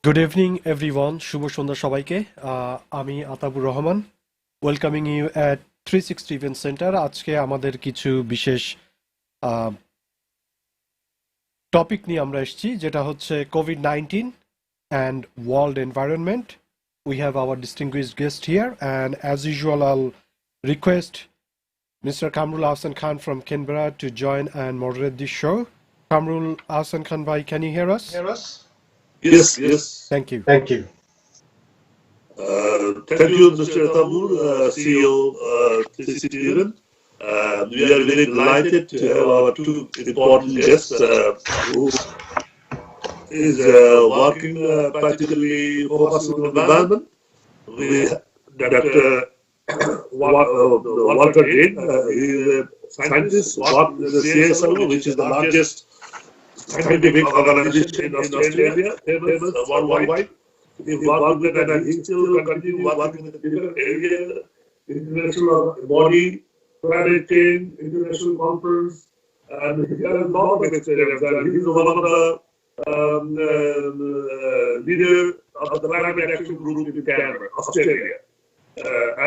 Good evening, everyone. শুভ সন্ধ্যা সবাইকে। আমি Atabur Rahman, welcoming you at 360 event centre. আজকে আমাদের কিছু বিশেষ টপিক নিয়ে আমরা এসেছি, যেটা হচ্ছে COVID-19 and world environment. We have our distinguished guest here, and as usual, I'll request Mr. Kamrul Ahsan Khan from Canberra to join and moderate this show. Kamrul Ahsan Khan bhai, can you hear us? Yes. Thank you. Thank you, Mr. Attabur, CEO, 360 Event. We are very delighted to have our two important guests who is working particularly focusing on the environment. We Dr. Walter Dean, he is a scientist working in the CSO, which is the largest scientific organization in Australia, famous worldwide. He worked with and he still continue working in the different areas, international body, climate change, international conference, and he has a lot of experience. And he's one of the leader of the climate action group in Canberra, Australia,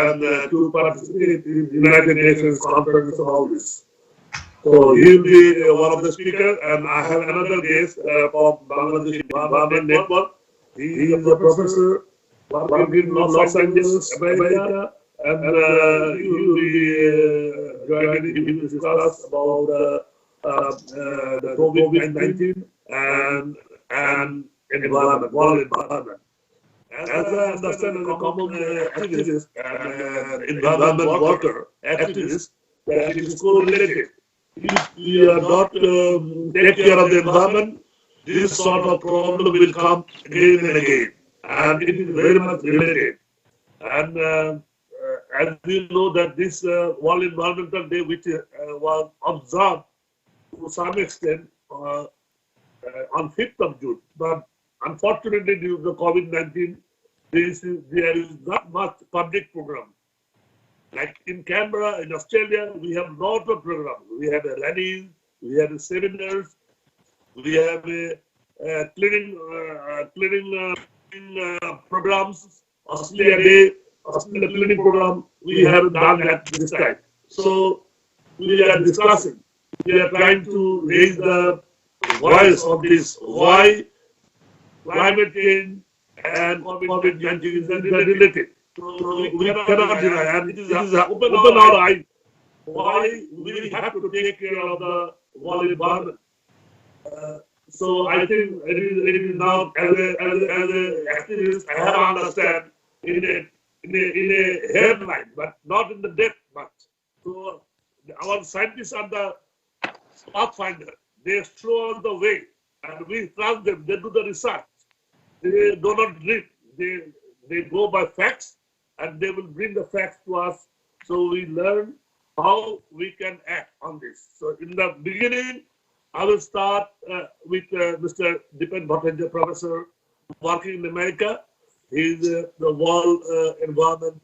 and to participate in the United Nations conference on all this. So he'll be one of the speakers, and I have another guest from Bangladesh Environment Network. He is a professor working in Los Angeles, America, and he will be joining him to discuss about the COVID-19 and environment, world environment. As I understand, as a common activist and environment worker, activist, that it is correlated. If we are not take care of the environment, this sort of problem will come again and again, and it is very much related. And as we know that this World Environmental Day, which was observed to some extent on 5th of June, but unfortunately due to the COVID-19, there is not much public program. Like in Canberra, in Australia, we have lots of programs. We have a rallies, we have seminars, we have cleaning programs, Australia Day, Australia cleaning program. We haven't done that this time. So we are discussing. We are trying to raise the voice of this. Why climate change and COVID-19 is related. So we cannot deny, and it is open our eyes why we have to take care of the world environment. So I think it is now as a activist, I have to understand in a headline, but not in the depth much. So our scientists are the pathfinder. They show us the way, and we trust them. They do the research. They do not read. They go by facts, and they will bring the facts to us, so we learn how we can act on this. So in the beginning, I will start with Mr. Dipen Bhattacharya, professor working in America. He is the world environment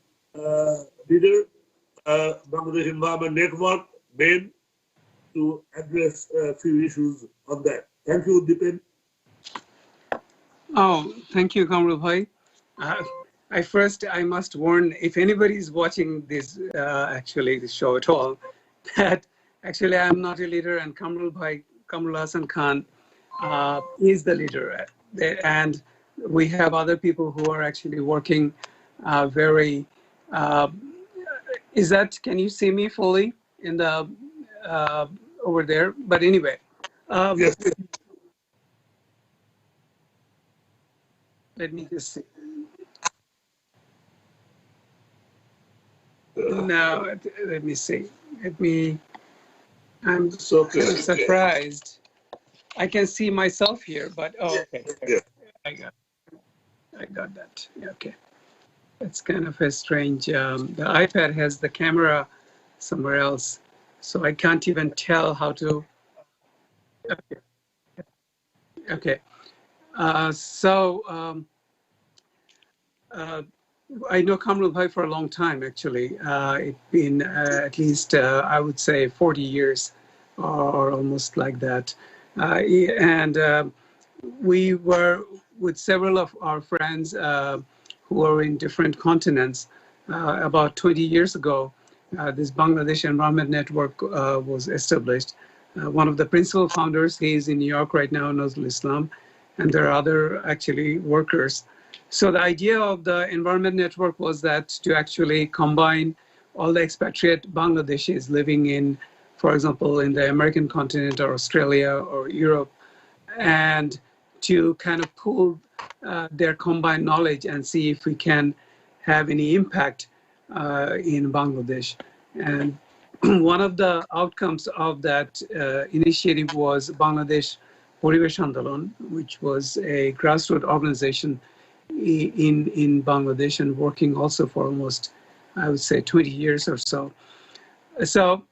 leader, Bangladesh Environment Network, BEN, to address a few issues on that. Thank you, Dipen. Oh, thank you, Kamrul bhai. I must warn, if anybody is watching this, this show at all, that actually I'm not a leader, and Kamrul Ahsan Khan is the leader. And we have other people who are actually working can you see me fully in the, over there? But anyway. Yes. Let me just see. No, let me see. I'm so surprised. I can see myself here, but okay. Yeah. I got that. Yeah, okay. It's kind of a strange. The iPad has the camera somewhere else, so I can't even tell how to. Okay. I know Kamrul bhai for a long time, actually. It's been at least, I would say, 40 years or almost like that. And we with several of our friends who are in different continents. About 20 years ago, this Bangladesh Environment Network was established. One of the principal founders, he is in New York right now, Nazrul Islam, and there are other actually workers. So the idea of the Environment Network was that to actually combine all the expatriate Bangladeshis living in, for example, in the American continent or Australia or Europe, and to kind of pool their combined knowledge and see if we can have any impact in Bangladesh. And one of the outcomes of that initiative was Bangladesh Poribesh Andolon, which was a grassroots organization in Bangladesh and working also for almost, I would say, 20 years or so. So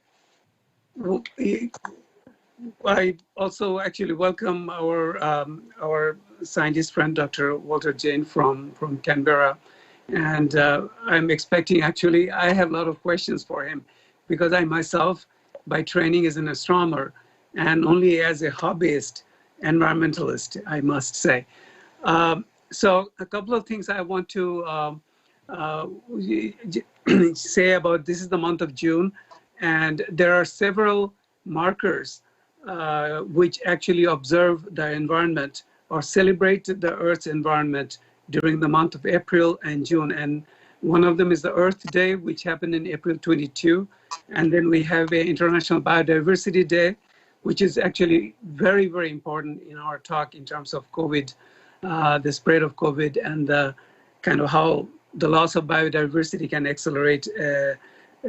I also actually welcome our scientist friend, Dr. Walter Jain from Canberra. And I'm expecting, actually, I have a lot of questions for him because I myself, by training, is an astronomer and only as a hobbyist environmentalist, I must say. So a couple of things I want to say about this is the month of June, and there are several markers which actually observe the environment or celebrate the Earth's environment during the month of April and June. And one of them is the Earth Day, which happened in April 22. And then we have an International Biodiversity Day, which is actually very, very important in our talk in terms of COVID, the spread of COVID and the kind of how the loss of biodiversity can accelerate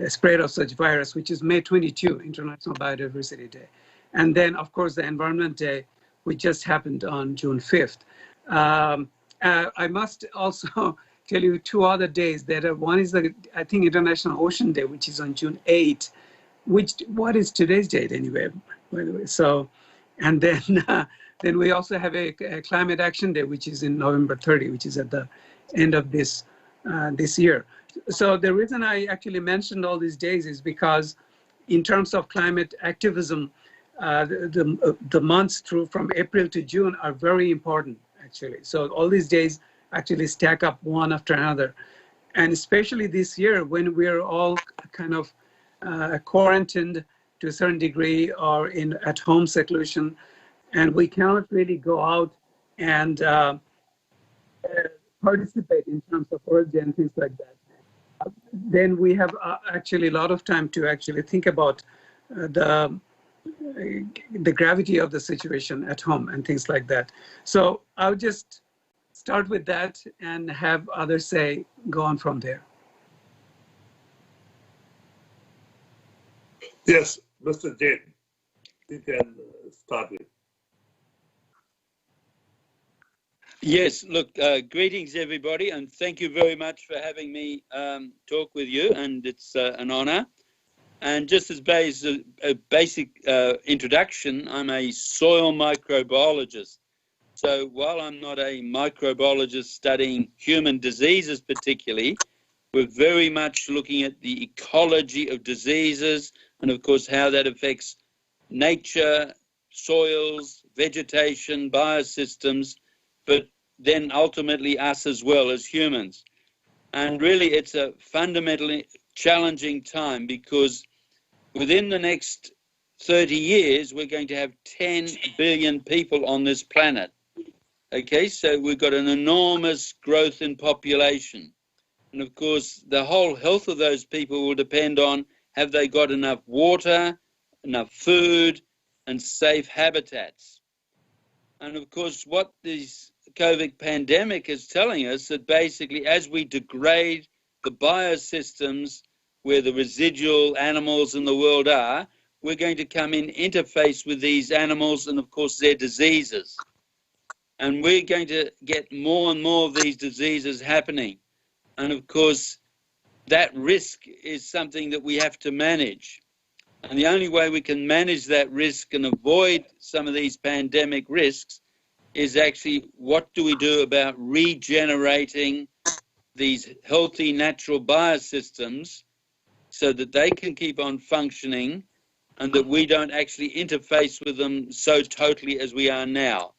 spread of such virus, which is May 22, International Biodiversity Day. And then, of course, the Environment Day, which just happened on June 5th. I must also tell you two other days that one is the, I think, International Ocean Day, which is on June 8th, what is today's date anyway, by the way? So, and then we also have a Climate Action Day, which is in November 30, which is at the end of this year. So the reason I actually mentioned all these days is because in terms of climate activism, the months from April to June are very important, actually. So all these days actually stack up one after another. And especially this year when we're all kind of quarantined to a certain degree or in at-home seclusion, and we cannot really go out and participate in terms of Earth Day and things like that. Then we have actually a lot of time to actually think about the gravity of the situation at home and things like that. So I'll just start with that and have others go on from there. Yes, Mr. Jain, you can start it. Yes, look, greetings everybody, and thank you very much for having me talk with you, and it's an honor. And just as a basic introduction, I'm a soil microbiologist. So while I'm not a microbiologist studying human diseases particularly, we're very much looking at the ecology of diseases and, of course, how that affects nature, soils, vegetation, biosystems, but then ultimately us as well as humans. And really it's a fundamentally challenging time because within the next 30 years, we're going to have 10 billion people on this planet. Okay, so we've got an enormous growth in population. And of course, the whole health of those people will depend on have they got enough water, enough food, and safe habitats. And of course, what this COVID pandemic is telling us that basically as we degrade the biosystems where the residual animals in the world are, we're going to come in interface with these animals and of course their diseases. And we're going to get more and more of these diseases happening. And of course, that risk is something that we have to manage. And the only way we can manage that risk and avoid some of these pandemic risks is actually what do we do about regenerating these healthy natural biosystems so that they can keep on functioning and that we don't actually interface with them so totally as we are now.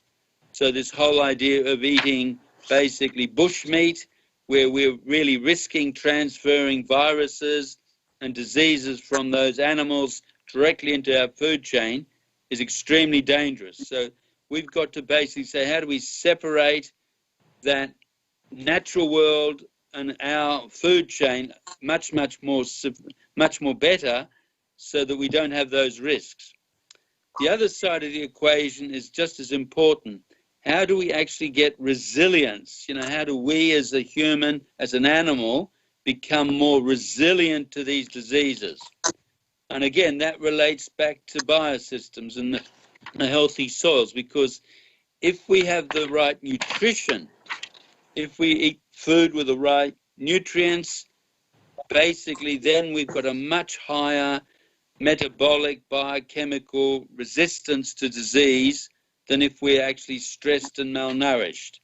So this whole idea of eating basically bushmeat, where we're really risking transferring viruses and diseases from those animals directly into our food chain, is extremely dangerous. So we've got to basically say, how do we separate that natural world and our food chain much more better, so that we don't have those risks. The other side of the equation is just as important. How do we actually get resilience? You know, how do we as a human, as an animal, become more resilient to these diseases? And again, that relates back to biosystems and the healthy soils, because if we have the right nutrition, if we eat food with the right nutrients, basically then we've got a much higher metabolic, biochemical resistance to disease than if we're actually stressed and malnourished.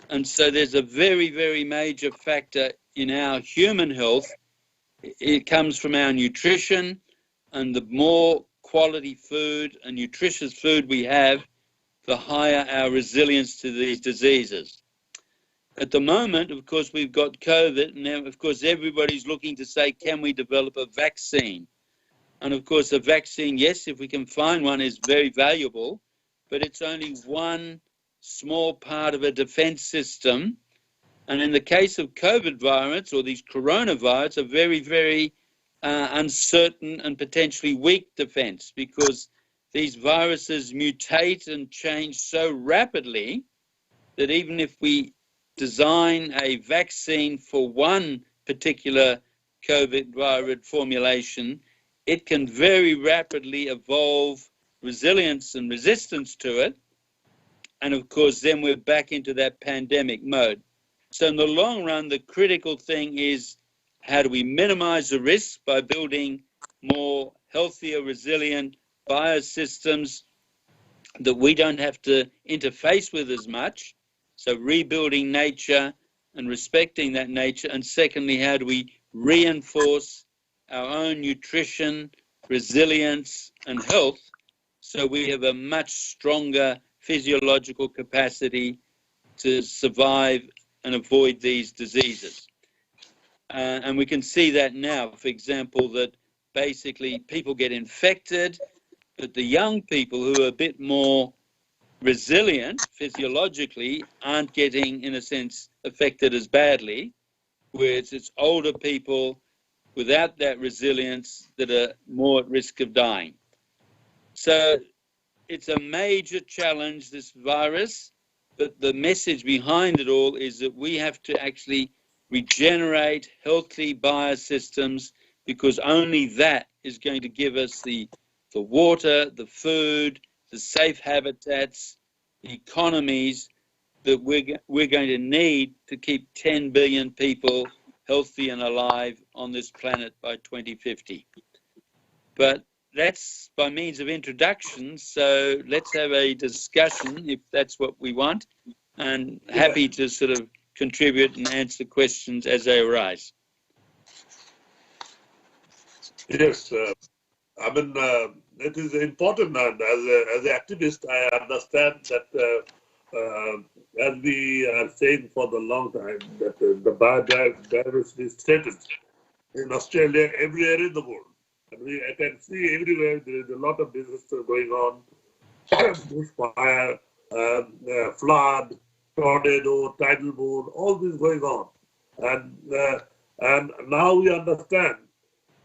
And so there's a very, very major factor in our human health. It comes from our nutrition, and the more quality food and nutritious food we have, the higher our resilience to these diseases. At the moment, of course, we've got COVID, and now, of course, everybody's looking to say, can we develop a vaccine? And of course, a vaccine, yes, if we can find one, is very valuable, but it's only one small part of a defense system. And in the case of COVID virus, or these coronavirus, a very, very uncertain and potentially weak defense, because these viruses mutate and change so rapidly that even if we design a vaccine for one particular COVID virus formulation, it can very rapidly evolve resilience and resistance to it. And of course, then we're back into that pandemic mode. So in the long run, the critical thing is, how do we minimize the risk by building more healthier, resilient biosystems that we don't have to interface with as much? So rebuilding nature and respecting that nature. And secondly, how do we reinforce our own nutrition, resilience, and health, so we have a much stronger physiological capacity to survive and avoid these diseases. And we can see that now, for example, that basically people get infected, but the young people who are a bit more resilient physiologically aren't getting, in a sense, affected as badly, whereas it's older people without that resilience that are more at risk of dying. So it's a major challenge, this virus, but the message behind it all is that we have to actually regenerate healthy biosystems, because only that is going to give us the water, the food, the safe habitats, the economies that we're going to need to keep 10 billion people healthy and alive on this planet by 2050. But that's by means of introduction, so let's have a discussion if that's what we want, and happy to sort of contribute and answer questions as they arise. Yes, I mean, it is important, and as an activist, I understand that as we are saying for the long time, that the biodiversity is threatened in Australia, everywhere in the world. And I can see everywhere there is a lot of disaster going on, bushfire, flood, tornado, tidal bore, all this going on. And now we understand,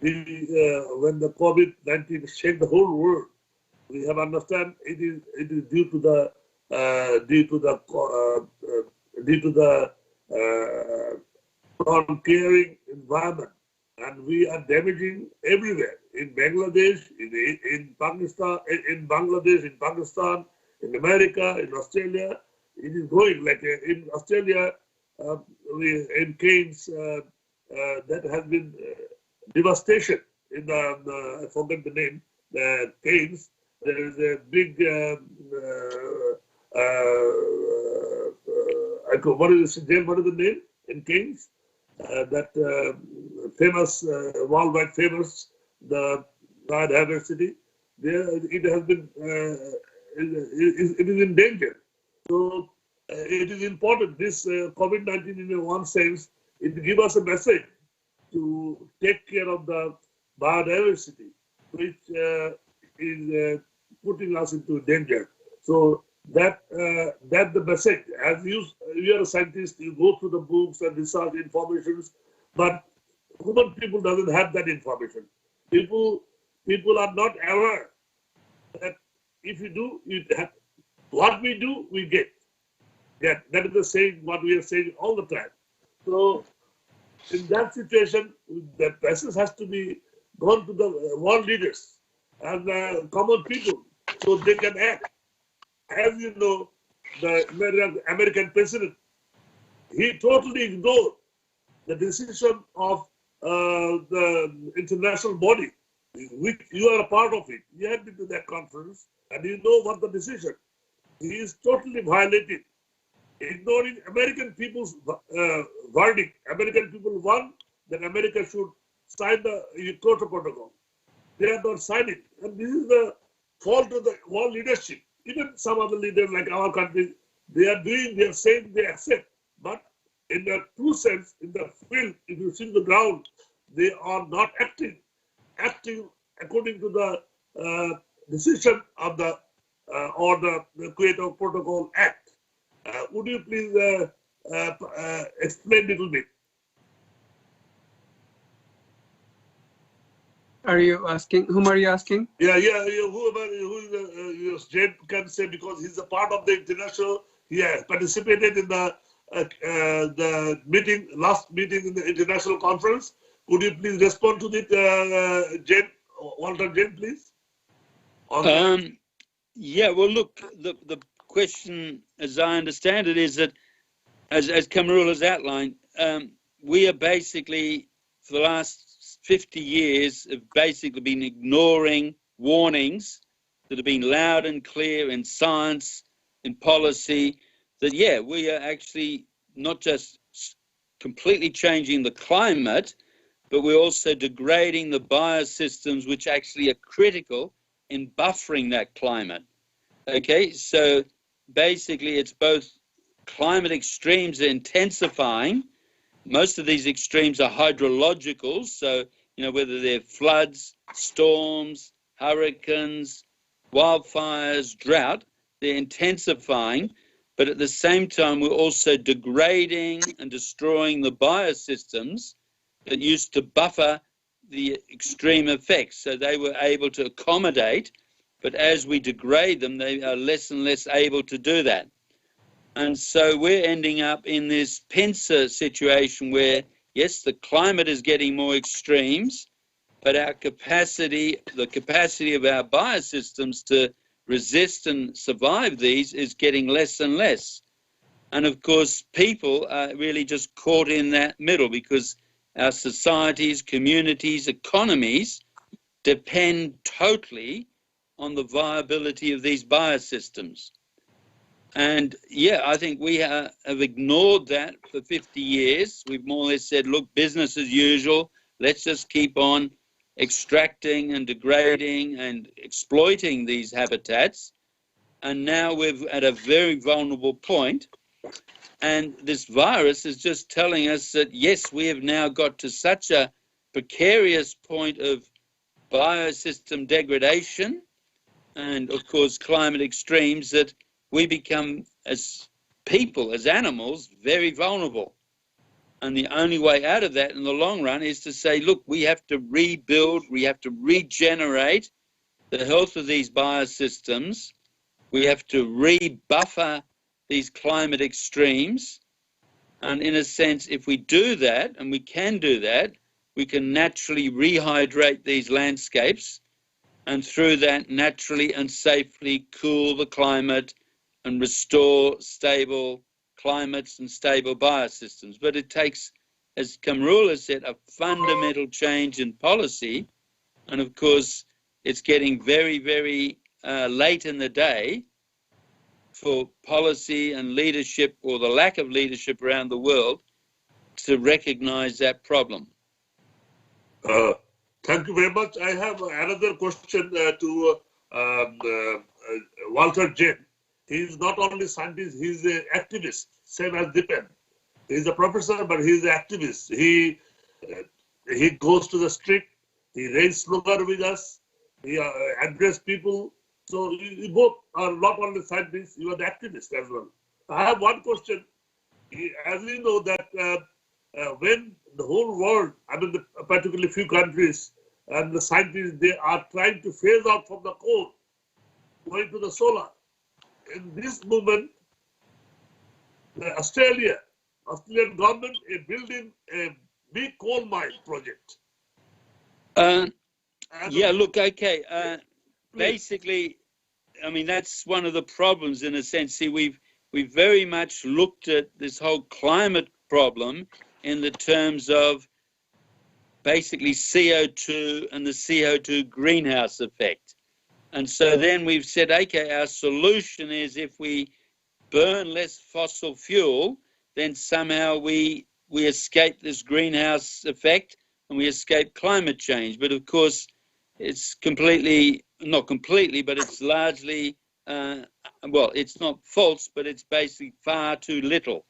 when the COVID-19 shake the whole world, we have understand it is due to the non-caring environment, and we are damaging everywhere, in Bangladesh, in Pakistan, in Bangladesh, in Pakistan, in America, in Australia. It is going like in Australia, in Cairns, that has been devastation. In I forget the name, Cairns. There is a big what is the name in Cairns? That famous, worldwide famous, the biodiversity. There, it has been, it is in danger. So it is important. This COVID-19, in one sense, it gives us a message to take care of the biodiversity, which is putting us into danger. So that the message. As you are a scientist, you go through the books and research informations, but human people doesn't have that information. People are not aware that if you do, what we do, we get. Yeah, that is the saying, what we are saying all the time. So in that situation, the message has to be gone to the world leaders and common people so they can act. As you know, the American president, he totally ignored the decision of the international body, which you are a part of it. You have been to that conference and you know what the decision. He is totally violating, ignoring American people's verdict. American people want that America should sign the Kyoto Protocol. They are not signing. And this is the fault of the world leadership. Even some other leaders like our country, they are saying they accept. But in the true sense, in the field, if you see the ground, they are not acting according to the decision of the or the Kyoto Protocol Act. Would you please explain a little bit? Are you asking? Whom are you asking? Yeah. Who is Jane can say, because he's a part of the international. He has participated in the last meeting in the international conference. Could you please respond to it, Jane? Walter Jane, please. Yeah. Well, look, the question, as I understand it, is that, as Kamrul has outlined, we are basically, for the last 50 years, have basically been ignoring warnings that have been loud and clear in science, in policy, that, yeah, we are actually not just completely changing the climate, but we're also degrading the biosystems which actually are critical in buffering that climate. Okay, so basically it's both climate extremes are intensifying. Most of these extremes are hydrological, so, you know, whether they're floods, storms, hurricanes, wildfires, drought, they're intensifying. But at the same time, we're also degrading and destroying the biosystems that used to buffer the extreme effects. So they were able to accommodate, but as we degrade them, they are less and less able to do that. And so we're ending up in this pincer situation where, yes, the climate is getting more extremes, but our capacity, the capacity of our biosystems to resist and survive these is getting less and less. And of course, people are really just caught in that middle because our societies, communities, economies depend totally on the viability of these biosystems. And yeah, I think we have ignored that for 50 years. We've more or less said, look, business as usual. Let's just keep on extracting and degrading and exploiting these habitats. And now we're at a very vulnerable point. And this virus is just telling us that, yes, we have now got to such a precarious point of biosystem degradation and, of course, climate extremes that we become, as people, as animals, very vulnerable. And the only way out of that in the long run is to say, look, we have to rebuild, we have to regenerate the health of these biosystems. We have to rebuffer these climate extremes. And in a sense, if we do that, and we can do that, we can naturally rehydrate these landscapes and through that naturally and safely cool the climate and restore stable climates and stable biosystems. But it takes, as Kamrul has said, a fundamental change in policy. And of course, it's getting very, very late in the day for policy and leadership, or the lack of leadership around the world, to recognize that problem. Thank you very much. I have another question to Walter Jane. He's not only scientist, he's an activist, same as Dipen. He's a professor, but he's an activist. He goes to the street, he raises slogan with us, he addresses people. So you both are not only scientists, you are the activists as well. I have one question. As you know that when the whole world, I mean particularly few countries and the scientists, they are trying to phase out from the coal, going to the solar. In this moment, the Australian government is building a big coal mine project. Yeah, look, okay. Basically, I mean, that's one of the problems in a sense. See, we've very much looked at this whole climate problem in the terms of basically CO2 and the CO2 greenhouse effect. And so then we've said, okay, our solution is if we burn less fossil fuel, then somehow we escape this greenhouse effect and we escape climate change. But of course, it's completely, not completely, but it's largely, well, it's not false, but it's basically far too little,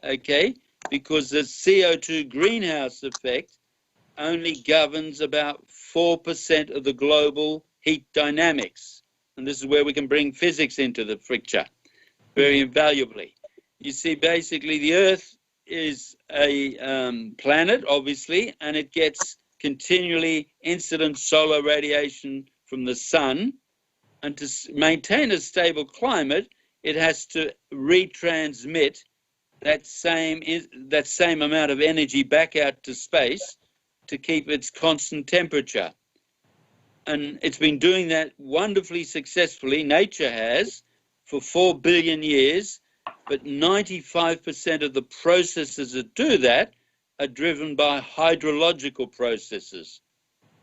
okay? Because the CO2 greenhouse effect only governs about 4% of the global heat dynamics. And this is where we can bring physics into the picture very invaluably. You see, basically the Earth is a planet, obviously, and it gets continually incident solar radiation from the sun. And to maintain a stable climate, it has to retransmit that same amount of energy back out to space to keep its constant temperature. And it's been doing that wonderfully successfully. Nature has for 4 billion years, but 95% of the processes that do that are driven by hydrological processes,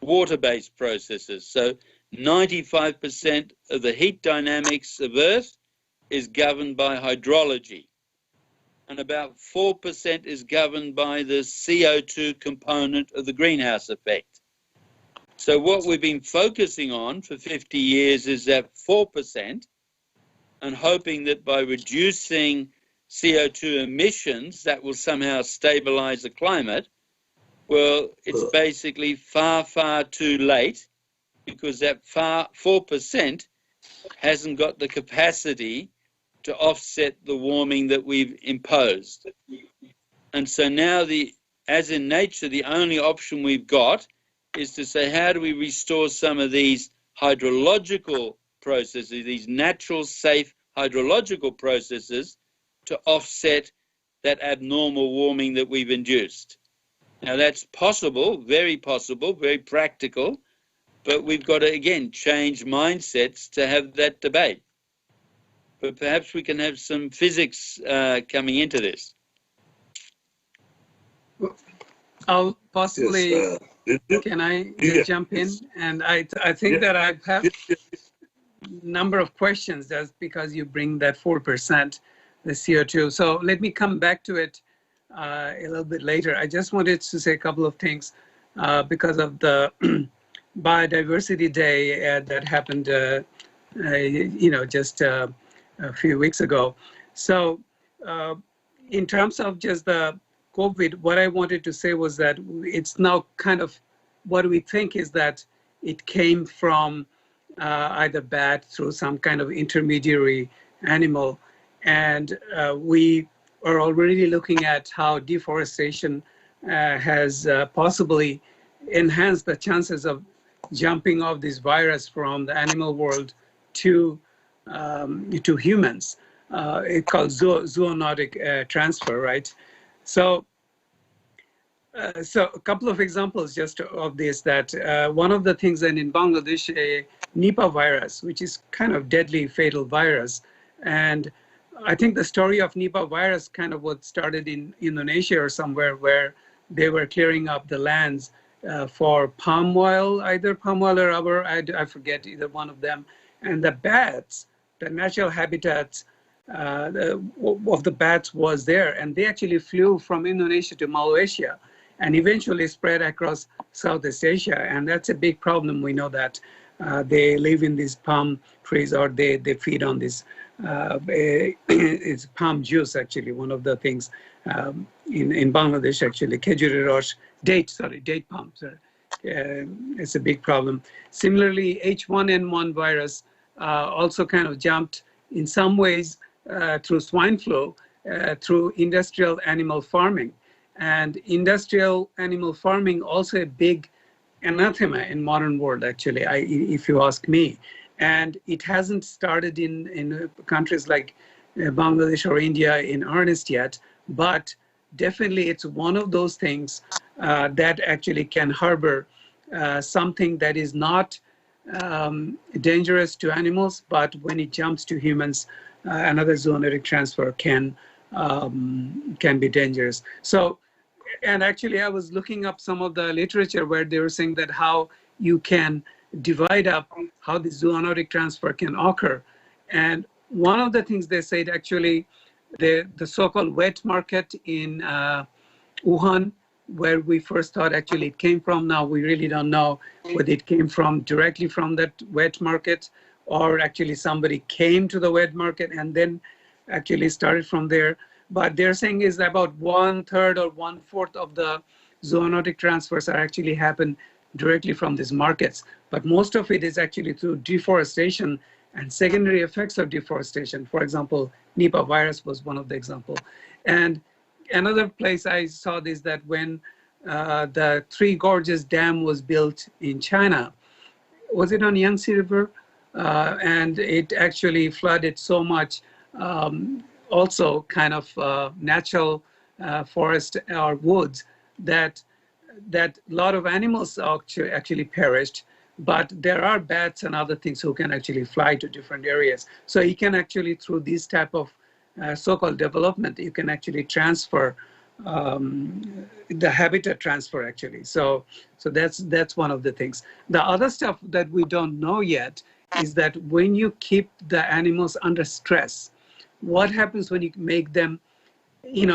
water-based processes. So 95% of the heat dynamics of Earth is governed by hydrology. And about 4% is governed by the CO2 component of the greenhouse effect. So what we've been focusing on for 50 years is that 4%, and hoping that by reducing CO2 emissions, that will somehow stabilize the climate. Well, it's basically far, far too late, because that 4% hasn't got the capacity to offset the warming that we've imposed. And so now, as in nature, the only option we've got is to say, how do we restore some of these hydrological processes, these natural, safe hydrological processes, to offset that abnormal warming that we've induced? Now, that's possible, very practical, but we've got to, again, change mindsets to have that debate. But perhaps we can have some physics coming into this. I'll possibly, can I jump in? And I think that I have a number of questions just because you bring that 4%, the CO2. So let me come back to it a little bit later. I just wanted to say a couple of things because of the Biodiversity Day that happened, just a few weeks ago. So in terms of just the COVID, what I wanted to say was that it's now kind of, what we think is that it came from either bat through some kind of intermediary animal. And we are already looking at how deforestation has possibly enhanced the chances of jumping off this virus from the animal world to humans. It's called zoonotic transfer, right? So a couple of examples just of this, that one of the things that in Bangladesh, a Nipah virus, which is kind of deadly fatal virus. And I think the story of Nipah virus kind of what started in Indonesia or somewhere, where they were clearing up the lands for palm oil, either palm oil or rubber, I forget either one of them. And the bats, the natural habitats of the bats was there, and they actually flew from Indonesia to Malaysia and eventually spread across Southeast Asia. And that's a big problem. We know that they live in these palm trees, or they feed on these it's palm juice, actually, one of the things in Bangladesh, actually, khejuri rosh, date palm, sorry. It's a big problem. Similarly, H1N1 virus also kind of jumped in some ways through swine flu, through industrial animal farming. And industrial animal farming also a big anathema in modern world, actually, if you ask me. And it hasn't started in countries like Bangladesh or India in earnest yet, but definitely it's one of those things that actually can harbor something that is not dangerous to animals, but when it jumps to humans, another zoonotic transfer can be dangerous. So, and actually I was looking up some of the literature where they were saying that how you can divide up how the zoonotic transfer can occur. And one of the things they said, actually, the so-called wet market in Wuhan, where we first thought actually it came from, now we really don't know whether it came from directly from that wet market or actually somebody came to the wet market and then actually started from there. But they're saying is about 1/3 or 1/4 of the zoonotic transfers are actually happen directly from these markets. But most of it is actually through deforestation and secondary effects of deforestation. For example, Nipah virus was one of the example. And another place I saw this, that when the Three Gorges Dam was built in China, was it on Yangtze River? And it actually flooded so much, also kind of natural forest or woods, that a lot of animals actually perished. But there are bats and other things who can actually fly to different areas. So you can actually, through this type of so-called development, you can actually transfer the habitat transfer, actually. So that's one of the things. The other stuff that we don't know yet is that when you keep the animals under stress, what happens when you make them,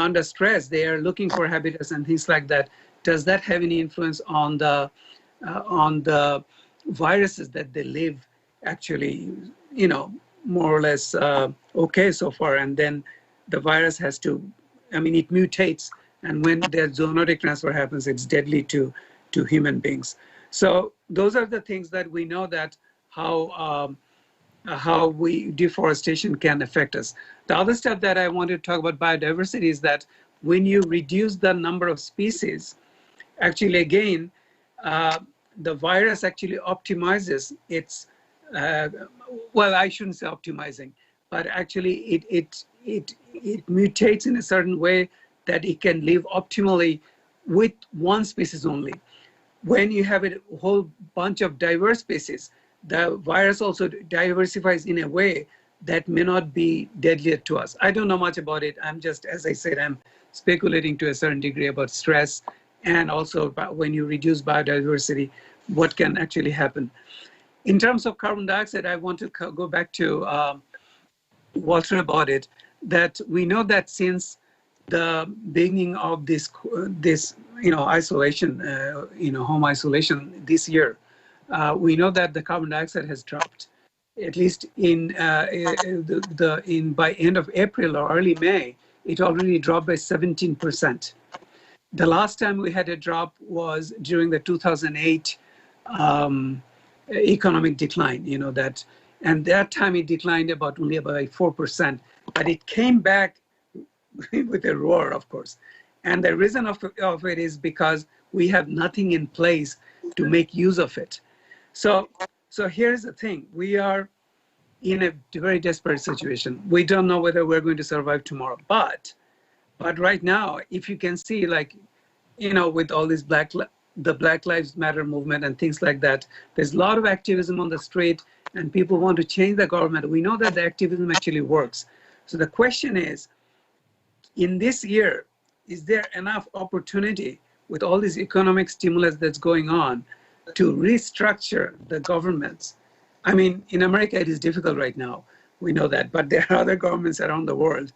under stress? They are looking for habitats and things like that. Does that have any influence on the viruses that they live actually, more or less okay so far, and then the virus has to, it mutates, and when the zoonotic transfer happens, it's deadly to human beings. So those are the things that we know, that how deforestation can affect us. The other stuff that I want to talk about biodiversity is that when you reduce the number of species, actually again, the virus actually optimizes its, well, I shouldn't say optimizing, but actually it mutates in a certain way that it can live optimally with one species only. When you have a whole bunch of diverse species, the virus also diversifies in a way that may not be deadly to us. I don't know much about it. I'm just, as I said, I'm speculating to a certain degree about stress, and also about when you reduce biodiversity, what can actually happen. In terms of carbon dioxide, I want to go back to Walter about it, that we know that since the beginning of this isolation, home isolation this year, we know that the carbon dioxide has dropped. At least by end of April or early May, it already dropped by 17%. The last time we had a drop was during the 2008 economic decline, and that time it declined only about 4%, but it came back with a roar, of course. And the reason of it is because we have nothing in place to make use of it. So here's the thing: we are in a very desperate situation. We don't know whether we're going to survive tomorrow, but right now, if you can see, with all this the Black Lives Matter movement and things like that, there's a lot of activism on the street, and people want to change the government. We know that the activism actually works. So the question is, in this year, is there enough opportunity with all this economic stimulus that's going on to restructure the governments? In America, it is difficult right now. We know that, but there are other governments around the world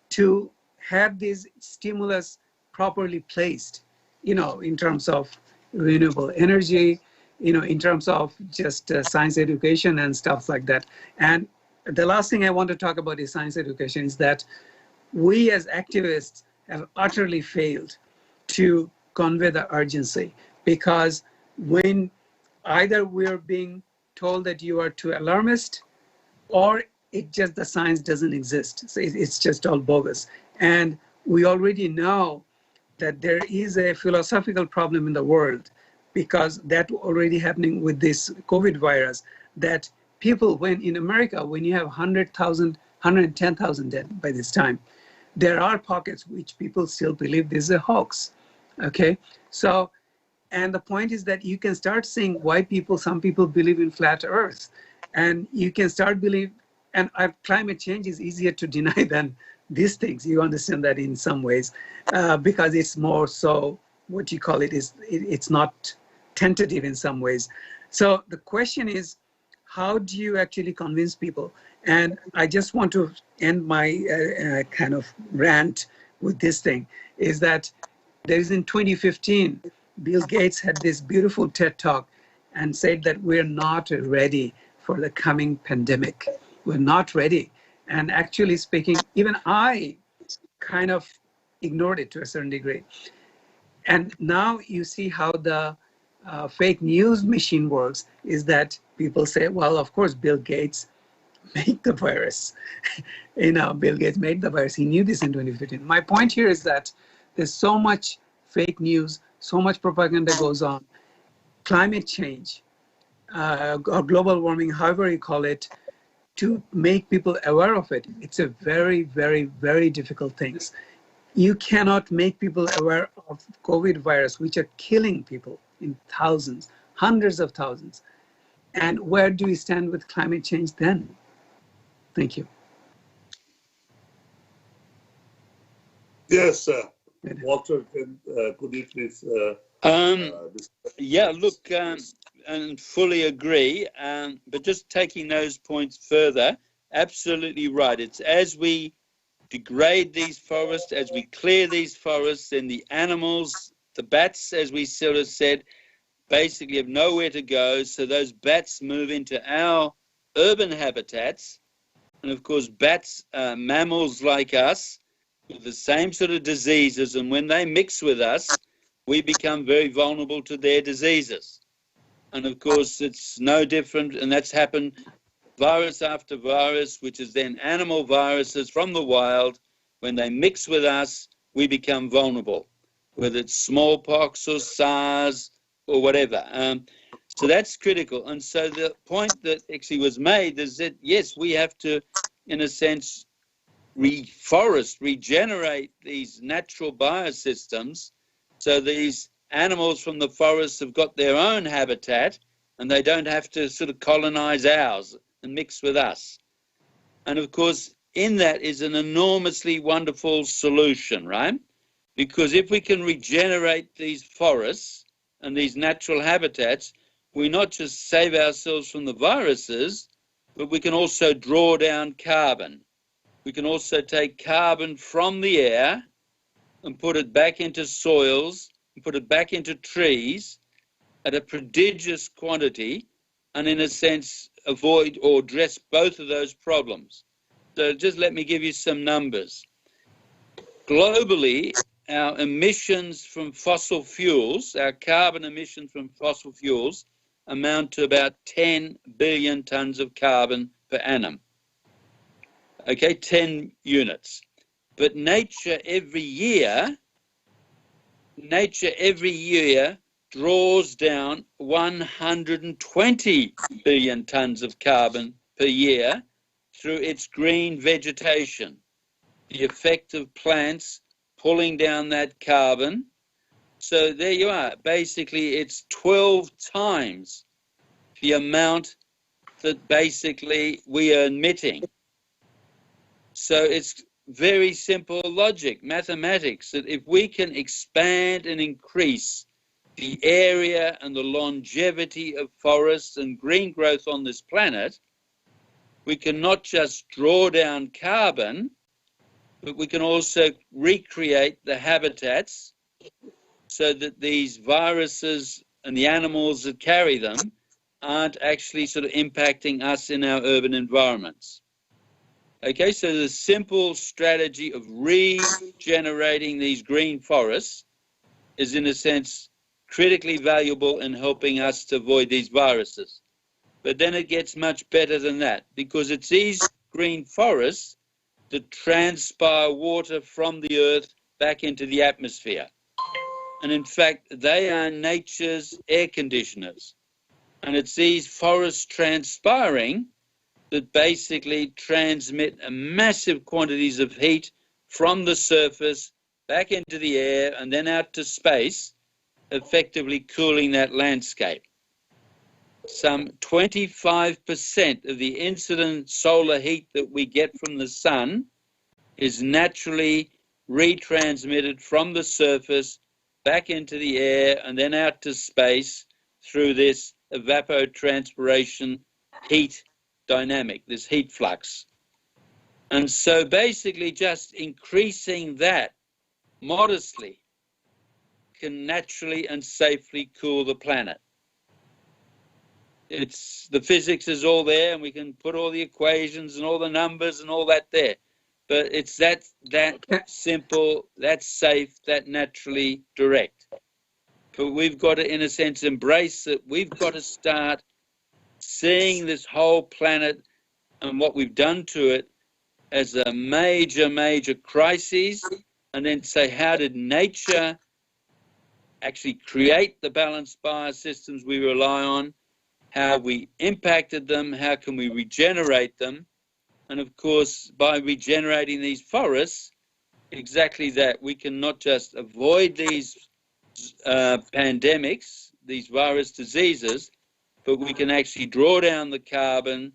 to have this stimulus properly placed, in terms of renewable energy, in terms of just science education and stuff like that. And the last thing I want to talk about is science education is that we as activists have utterly failed to convey the urgency, because when either we're being told that you are too alarmist, or the science doesn't exist. So it's just all bogus. And we already know that there is a philosophical problem in the world, because that already happening with this COVID virus, that people, when in America, when you have 100,000, 110,000 dead by this time, there are pockets which people still believe this is a hoax, okay? So, and the point is that you can start seeing why some people believe in flat earth, and you can start believe, and climate change is easier to deny than these things. You understand that in some ways, because it's more so, what you call it, it's not tentative in some ways. So the question is, how do you actually convince people? And I just want to end my kind of rant with this thing, is that there is in 2015, Bill Gates had this beautiful TED talk and said that we're not ready for the coming pandemic. We're not ready. And actually speaking, even I kind of ignored it to a certain degree. And now you see how the fake news machine works, is that people say, well, of course, Bill Gates made the virus. Bill Gates made the virus. He knew this in 2015. My point here is that there's so much fake news, so much propaganda goes on. Climate change, or global warming, however you call it, to make people aware of it, it's a very, very, very difficult thing. You cannot make people aware of COVID virus, which are killing people in thousands, hundreds of thousands. And where do we stand with climate change then? Thank you. Yes, Walter, could you please? Yeah, look, and fully agree, but just taking those points further, absolutely right. It's as we degrade these forests, as we clear these forests, then the animals, the bats, as we sort of said, basically have nowhere to go. So those bats move into our urban habitats. And of course, bats, mammals like us, with the same sort of diseases. And when they mix with us, we become very vulnerable to their diseases. And of course, it's no different. And that's happened virus after virus, which is then animal viruses from the wild. When they mix with us, we become vulnerable, whether it's smallpox or SARS or whatever. So that's critical. And so the point that actually was made is that, yes, we have to, in a sense, reforest, regenerate these natural biosystems. So these animals from the forests have got their own habitat and they don't have to sort of colonize ours and mix with us. And of course, in that is an enormously wonderful solution, right? Because if we can regenerate these forests and these natural habitats, we not just save ourselves from the viruses, but we can also draw down carbon. We can also take carbon from the air and put it back into soils and put it back into trees at a prodigious quantity, and in a sense avoid or address both of those problems. So just let me give you some numbers. Globally, our emissions from fossil fuels, our carbon emissions from fossil fuels, amount to about 10 billion tons of carbon per annum. Okay, 10 units. But nature every year draws down 120 billion tons of carbon per year through its green vegetation. The effect of plants pulling down that carbon. So there you are. Basically, it's 12 times the amount that basically we are emitting. So it's very simple logic, mathematics, that if we can expand and increase the area and the longevity of forests and green growth on this planet, we can not just draw down carbon, but we can also recreate the habitats so that these viruses and the animals that carry them aren't actually sort of impacting us in our urban environments. Okay, so the simple strategy of regenerating these green forests is, in a sense, critically valuable in helping us to avoid these viruses. But then it gets much better than that, because it's these green forests that transpire water from the earth back into the atmosphere. And in fact, they are nature's air conditioners. And it's these forests transpiring that basically transmit massive quantities of heat from the surface back into the air and then out to space, effectively cooling that landscape. Some 25% of the incident solar heat that we get from the sun is naturally retransmitted from the surface back into the air and then out to space through this evapotranspiration heat dynamic, this heat flux. And so basically just increasing that modestly can naturally and safely cool the planet. It's the physics is all there, and we can put all the equations and all the numbers and all that there. But it's that simple, that safe, that naturally direct. But we've got to, in a sense, embrace it. We've got to start seeing this whole planet and what we've done to it as a major, major crisis, and then say, how did nature actually create the balanced biosystems we rely on? How we impacted them? How can we regenerate them? And of course, by regenerating these forests, exactly that, we can not just avoid these pandemics, these virus diseases, but we can actually draw down the carbon,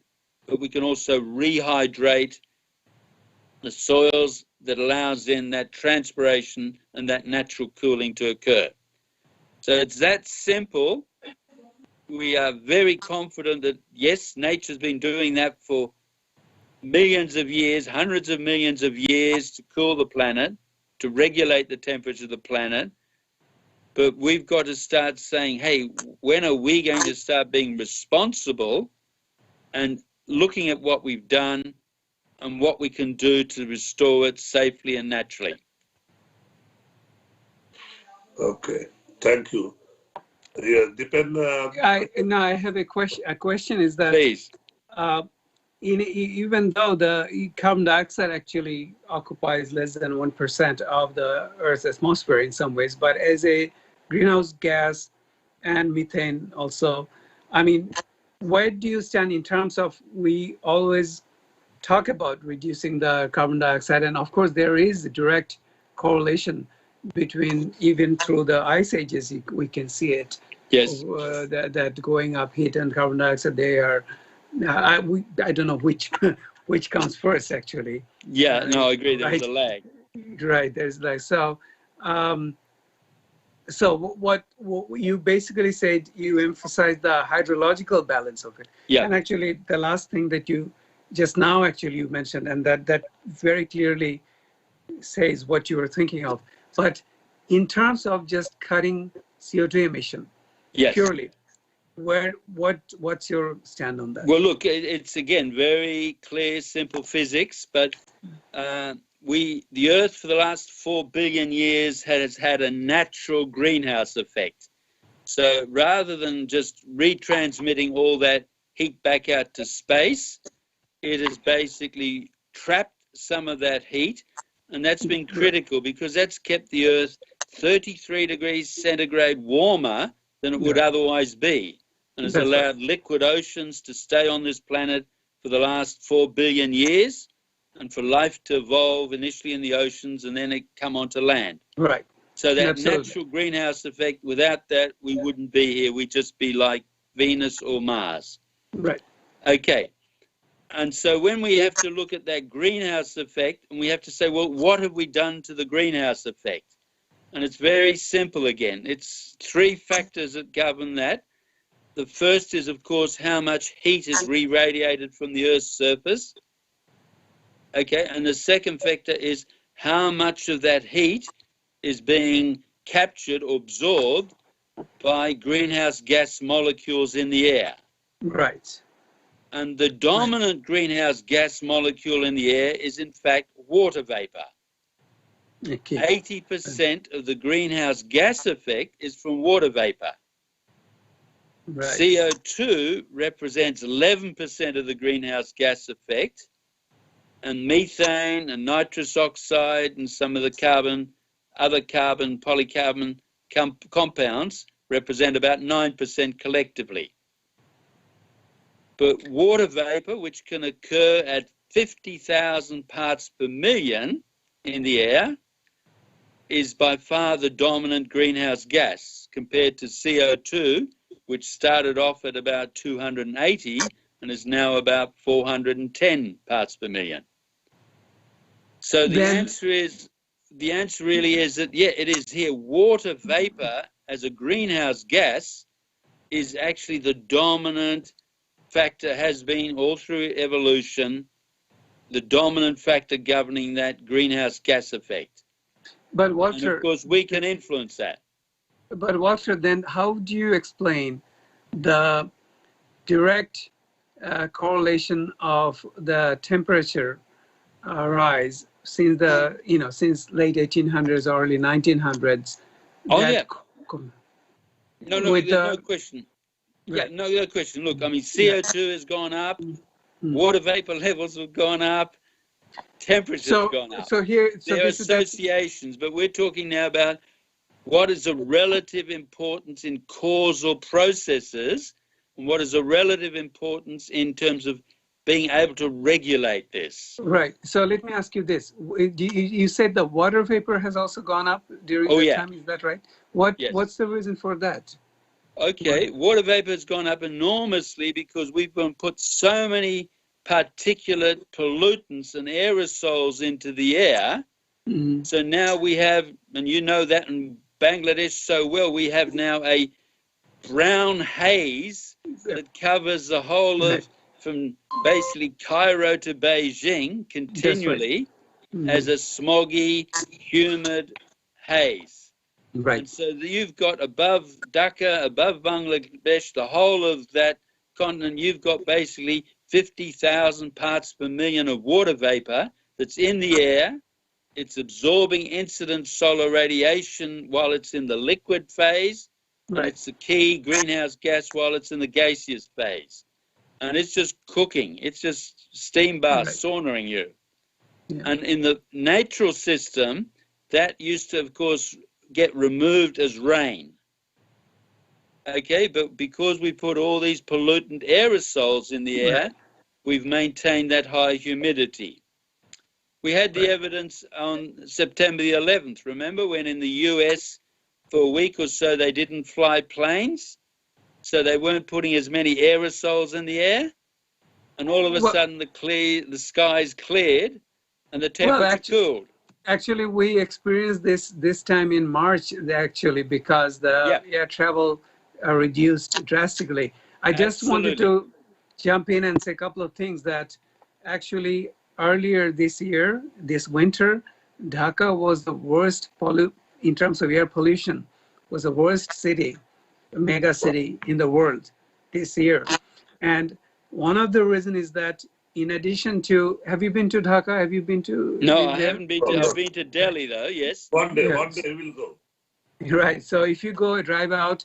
but we can also rehydrate the soils that allows in that transpiration and that natural cooling to occur. So it's that simple. We are very confident that, yes, nature's been doing that for millions of years, hundreds of millions of years to cool the planet, to regulate the temperature of the planet. But we've got to start saying, hey, when are we going to start being responsible and looking at what we've done and what we can do to restore it safely and naturally? Okay, thank you. Yeah, Dipen. I have a question. A question is that, Please. Even though the carbon dioxide actually occupies less than 1% of the Earth's atmosphere in some ways, but as a greenhouse gas and methane also, I mean, where do you stand in terms of, we always talk about reducing the carbon dioxide, and of course there is a direct correlation between, even through the ice ages, we can see it. Yes. That going up heat and carbon dioxide, they are, I don't know which comes first actually. Yeah, no, I agree. There's right? a lag. Right, there's like, so what you basically said, you emphasized the hydrological balance of it. Yeah. And actually the last thing that you just now actually you mentioned, and that very clearly says what you were thinking of. But in terms of just cutting CO2 emission, yes, purely, what's your stand on that? Well, look, it's again very clear, simple physics, but the Earth for the last 4 billion years has had a natural greenhouse effect. So rather than just retransmitting all that heat back out to space, it has basically trapped some of that heat, and that's been critical because that's kept the Earth 33 degrees centigrade warmer than it would otherwise be, and has allowed liquid oceans to stay on this planet for the last 4 billion years, and for life to evolve initially in the oceans and then it come onto land. Right. So that natural greenhouse effect, without that, we wouldn't be here. We'd just be like Venus or Mars. Right. Okay. And so when we have to look at that greenhouse effect, and we have to say, well, what have we done to the greenhouse effect? And it's very simple again. It's 3 factors that govern that. The first is, of course, how much heat is re-radiated from the Earth's surface. Okay, and the second factor is how much of that heat is being captured or absorbed by greenhouse gas molecules in the air. Right. And the dominant greenhouse gas molecule in the air is, in fact, water vapor. Okay. 80% of the greenhouse gas effect is from water vapor. Right. CO2 represents 11% of the greenhouse gas effect, and methane and nitrous oxide and some of the other carbon, polycarbon compounds represent about 9% collectively. But water vapor, which can occur at 50,000 parts per million in the air, is by far the dominant greenhouse gas compared to CO2, which started off at about 280 and is now about 410 parts per million. So the answer really is that, yeah, it is here. Water vapor as a greenhouse gas is actually the dominant factor, has been all through evolution, the dominant factor governing that greenhouse gas effect. But Walter, and of course, we can influence that. But Walter, then how do you explain the direct correlation of the temperature rise since since late 1800s or early 1900s? Oh yeah. No question. Right. Yeah, no question. Look, I mean, CO2 has gone up, water vapor levels have gone up, temperature's gone up. There are associations, but we're talking now about what is the relative importance in causal processes and what is the relative importance in terms of being able to regulate this. Right. So let me ask you this. You said the water vapor has also gone up during that time. Is that right? Yes. What's the reason for that? Okay. Water vapor has gone up enormously because we've been put so many particulate pollutants and aerosols into the air. Mm-hmm. So now we have, and you know that in Bangladesh so well, we have now a brown haze that covers the whole of, from basically Cairo to Beijing continually as a smoggy, humid haze. Right. And so you've got above Dhaka, above Bangladesh, the whole of that continent, you've got basically 50,000 parts per million of water vapor that's in the air. It's absorbing incident solar radiation while it's in the liquid phase. Right. And it's the key greenhouse gas while it's in the gaseous phase. And it's just cooking. It's just steam bath, saunaing you. Yeah. And in the natural system, that used to, of course, get removed as rain. Okay, but because we put all these pollutant aerosols in the air, we've maintained that high humidity. We had the evidence on September the 11th, remember, when in the US for a week or so they didn't fly planes, so they weren't putting as many aerosols in the air, and all of a sudden the skies cleared and the temperature cooled. Actually, we experienced this time in March, actually, because the air travel reduced drastically. I just wanted to jump in and say a couple of things that actually earlier this year, this winter, Dhaka was the worst in terms of air pollution, was the worst city, mega city in the world this year. And one of the reasons is that in addition to, have you been to Dhaka? Have you been to? No, I haven't been to. I've been to Delhi though. Yes. One day we'll go. Right. So if you go drive out,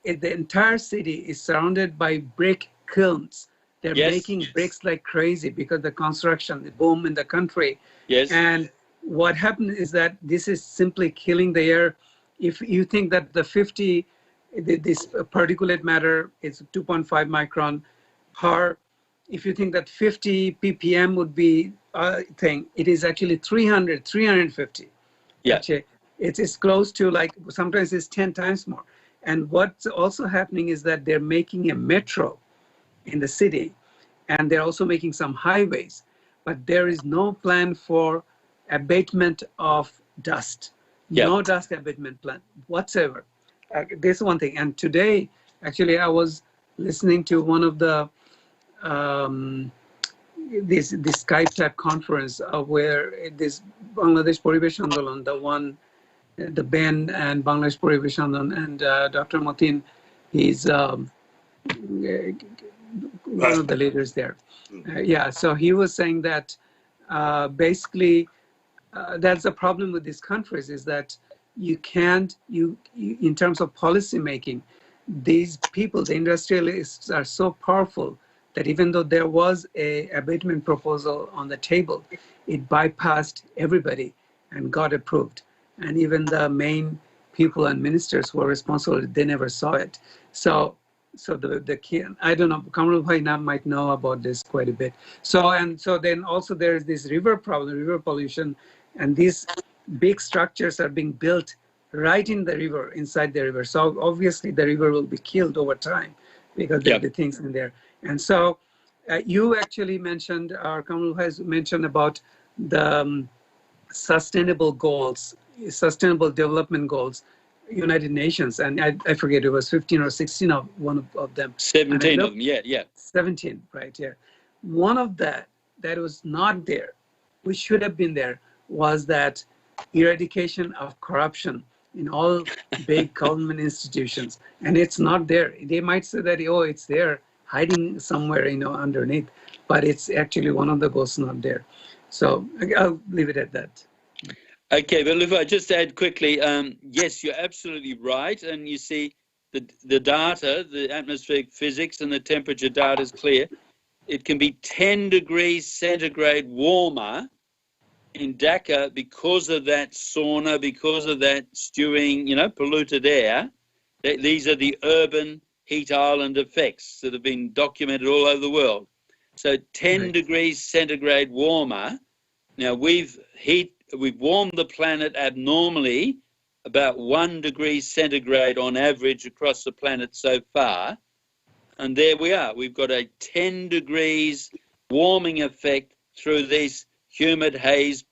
the entire city is surrounded by brick kilns. They're making bricks like crazy because the construction, the boom in the country. Yes. And what happened is that this is simply killing the air. If you think that this particulate matter is 2.5 micron, or if you think that 50 ppm would be a thing, it is actually 300, 350. Yeah. Actually, it's close to, like, sometimes it's 10 times more. And what's also happening is that they're making a metro in the city, and they're also making some highways, but there is no plan for abatement of dust. No dust abatement plan whatsoever. This one thing. And today, actually, I was listening to one of the this Skype type conference where this Bangladesh Paribesh Andolan, the Ben and Bangladesh Paribesh Andolan and Dr. Matin, he's one of the leaders there. Yeah, so he was saying that basically that's the problem with these countries, is that you can't, in terms of policy making, these people, the industrialists, are so powerful that even though there was a abatement proposal on the table, it bypassed everybody and got approved. And even the main people and ministers who were responsible, they never saw it. So the key, I don't know, Kamrul Bhai might know about this quite a bit. So then also there's this river problem, river pollution, and these big structures are being built right in the river, inside the river. So obviously the river will be killed over time because there are the things in there. And so you actually mentioned, or Kamrul has mentioned about the sustainable goals, sustainable development goals, United Nations, and I forget, it was 15 or 16 of one of them. 17 of them, yeah. 17, right, yeah. One of that was not there, which should have been there, was that eradication of corruption in all big government institutions. And it's not there. They might say that, oh, it's there, hiding somewhere, underneath, but it's actually one of the goals not there. So I'll leave it at that. Okay, but if I just add quickly, yes, you're absolutely right. And you see the data, the atmospheric physics and the temperature data is clear. It can be 10 degrees centigrade warmer in Dhaka because of that sauna, because of that stewing, polluted air. These are the urban heat island effects that have been documented all over the world. So 10 degrees centigrade warmer. Now we've warmed the planet abnormally about 1 degree centigrade on average across the planet so far. And there we are. We've got a 10 degrees warming effect through this humid haze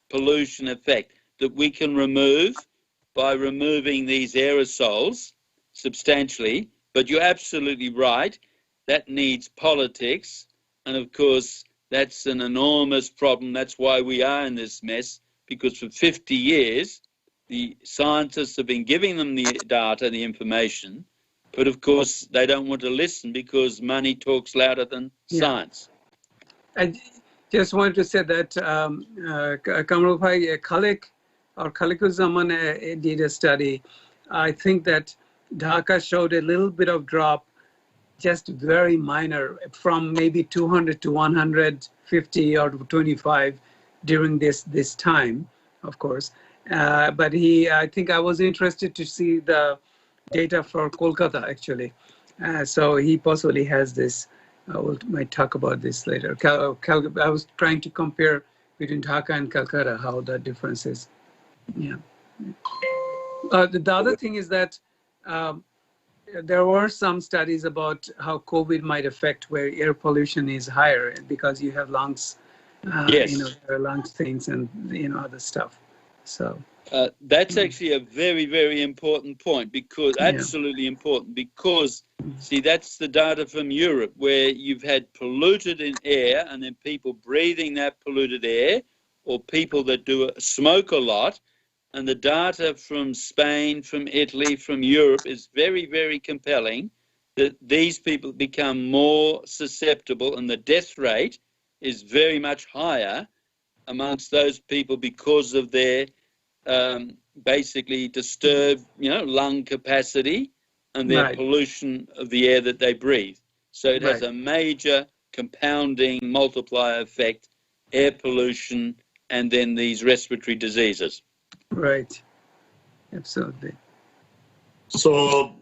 pollution effect that we can remove by removing these aerosols substantially. But you're absolutely right. That needs politics. And of course, that's an enormous problem. That's why we are in this mess, because for 50 years, the scientists have been giving them the data, the information, but of course, they don't want to listen because money talks louder than science. I just wanted to say that Kamrul Bhai, Khalikul Zaman did a study. I think that Dhaka showed a little bit of drop, just very minor, from maybe 200 to 150 or 25 during this time, of course. But I think I was interested to see the data for Kolkata, actually. So he possibly has this. We might talk about this later. I was trying to compare between Dhaka and Calcutta, how the difference is. Yeah. The other thing is that there were some studies about how COVID might affect where air pollution is higher because you have lungs, there are lungs things and other stuff. So that's actually a very, very important point, because absolutely important, because see, that's the data from Europe where you've had polluted in air and then people breathing that polluted air, or people that smoke a lot. And the data from Spain, from Italy, from Europe is very, very compelling that these people become more susceptible, and the death rate is very much higher amongst those people because of their basically disturbed, lung capacity and their pollution of the air that they breathe. So it has a major compounding multiplier effect, air pollution, and then these respiratory diseases. Right. Absolutely. So,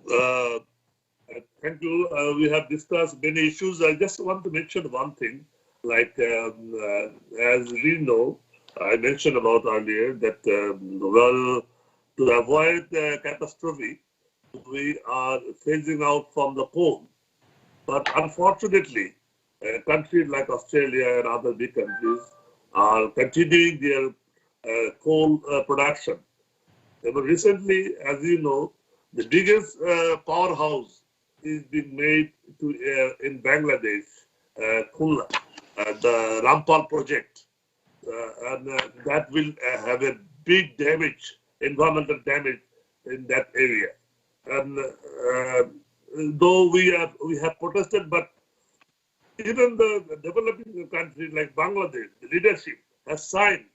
thank you. We have discussed many issues. I just want to mention one thing. Like, as we know, I mentioned about earlier that, to avoid catastrophe, we are phasing out from the coal. But unfortunately, countries like Australia and other big countries are continuing their coal production. But recently, as you know, the biggest powerhouse is being made in Bangladesh, Khulna, the Rampal project. And that will have a big damage, environmental damage in that area. And though we have protested, but Even the developing country like Bangladesh, the leadership has signed,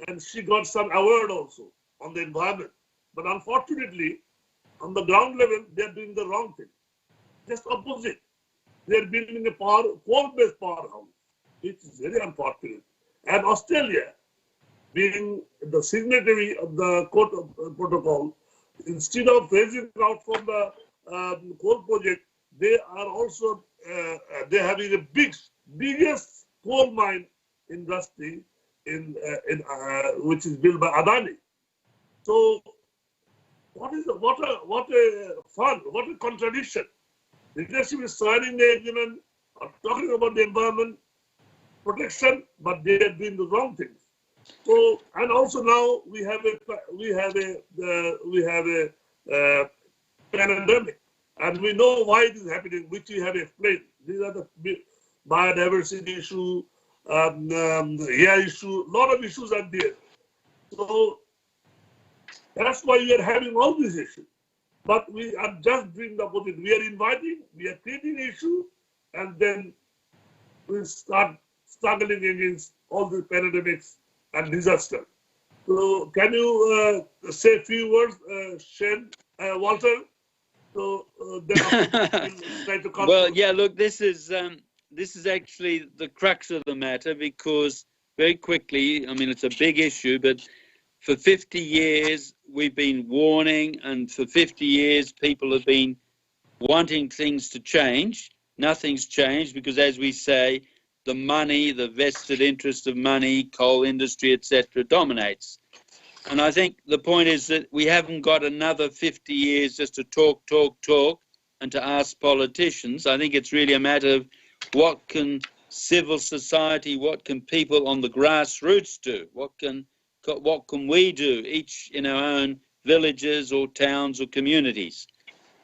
and she got some award also on the environment. But unfortunately, on the ground level, they are doing the wrong thing. Just opposite. They are building a coal-based powerhouse, which is very unfortunate. And Australia, being the signatory of the protocol, instead of phasing out from the coal project, they are also they having a biggest coal mine industry in which is built by Adani. So what a fun, what a contradiction. Leadership is signing the agreement, talking about the environment protection, but they are doing the wrong things. So, and also now we have a pandemic, and we know why it is happening, which we have explained. These are the biodiversity issue, air issue, a lot of issues are there. So that's why we are having all these issues. But we are just doing the opposite. We are inviting, we are creating issues, and then we start struggling against all the pandemics and disaster. So can you say a few words, Shane, Walter? So then we'll try to conclude. Well, yeah, look, this is actually the crux of the matter, because very quickly, I mean, it's a big issue, but for 50 years, we've been warning, and for 50 years, people have been wanting things to change. Nothing's changed because, as we say, the money, the vested interest of money, coal industry, etc., dominates. And I think the point is that we haven't got another 50 years just to talk, and to ask politicians. I think it's really a matter of what can civil society, what can people on the grassroots do? What can we do, each in our own villages or towns or communities?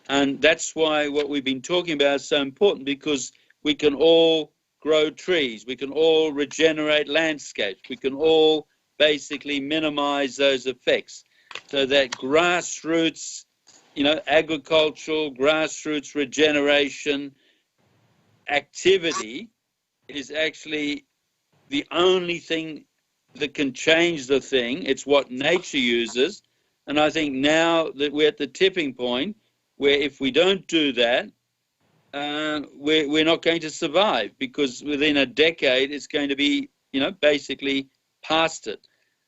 And that's why what we've been talking about is so important, because we can all grow trees, we can all regenerate landscapes, we can all basically minimize those effects, so that grassroots, agricultural, grassroots regeneration activity is actually the only thing that can change the thing. It's what nature uses. And I think now that we're at the tipping point where if we don't do that, we're not going to survive, because within a decade it's going to be, basically past it.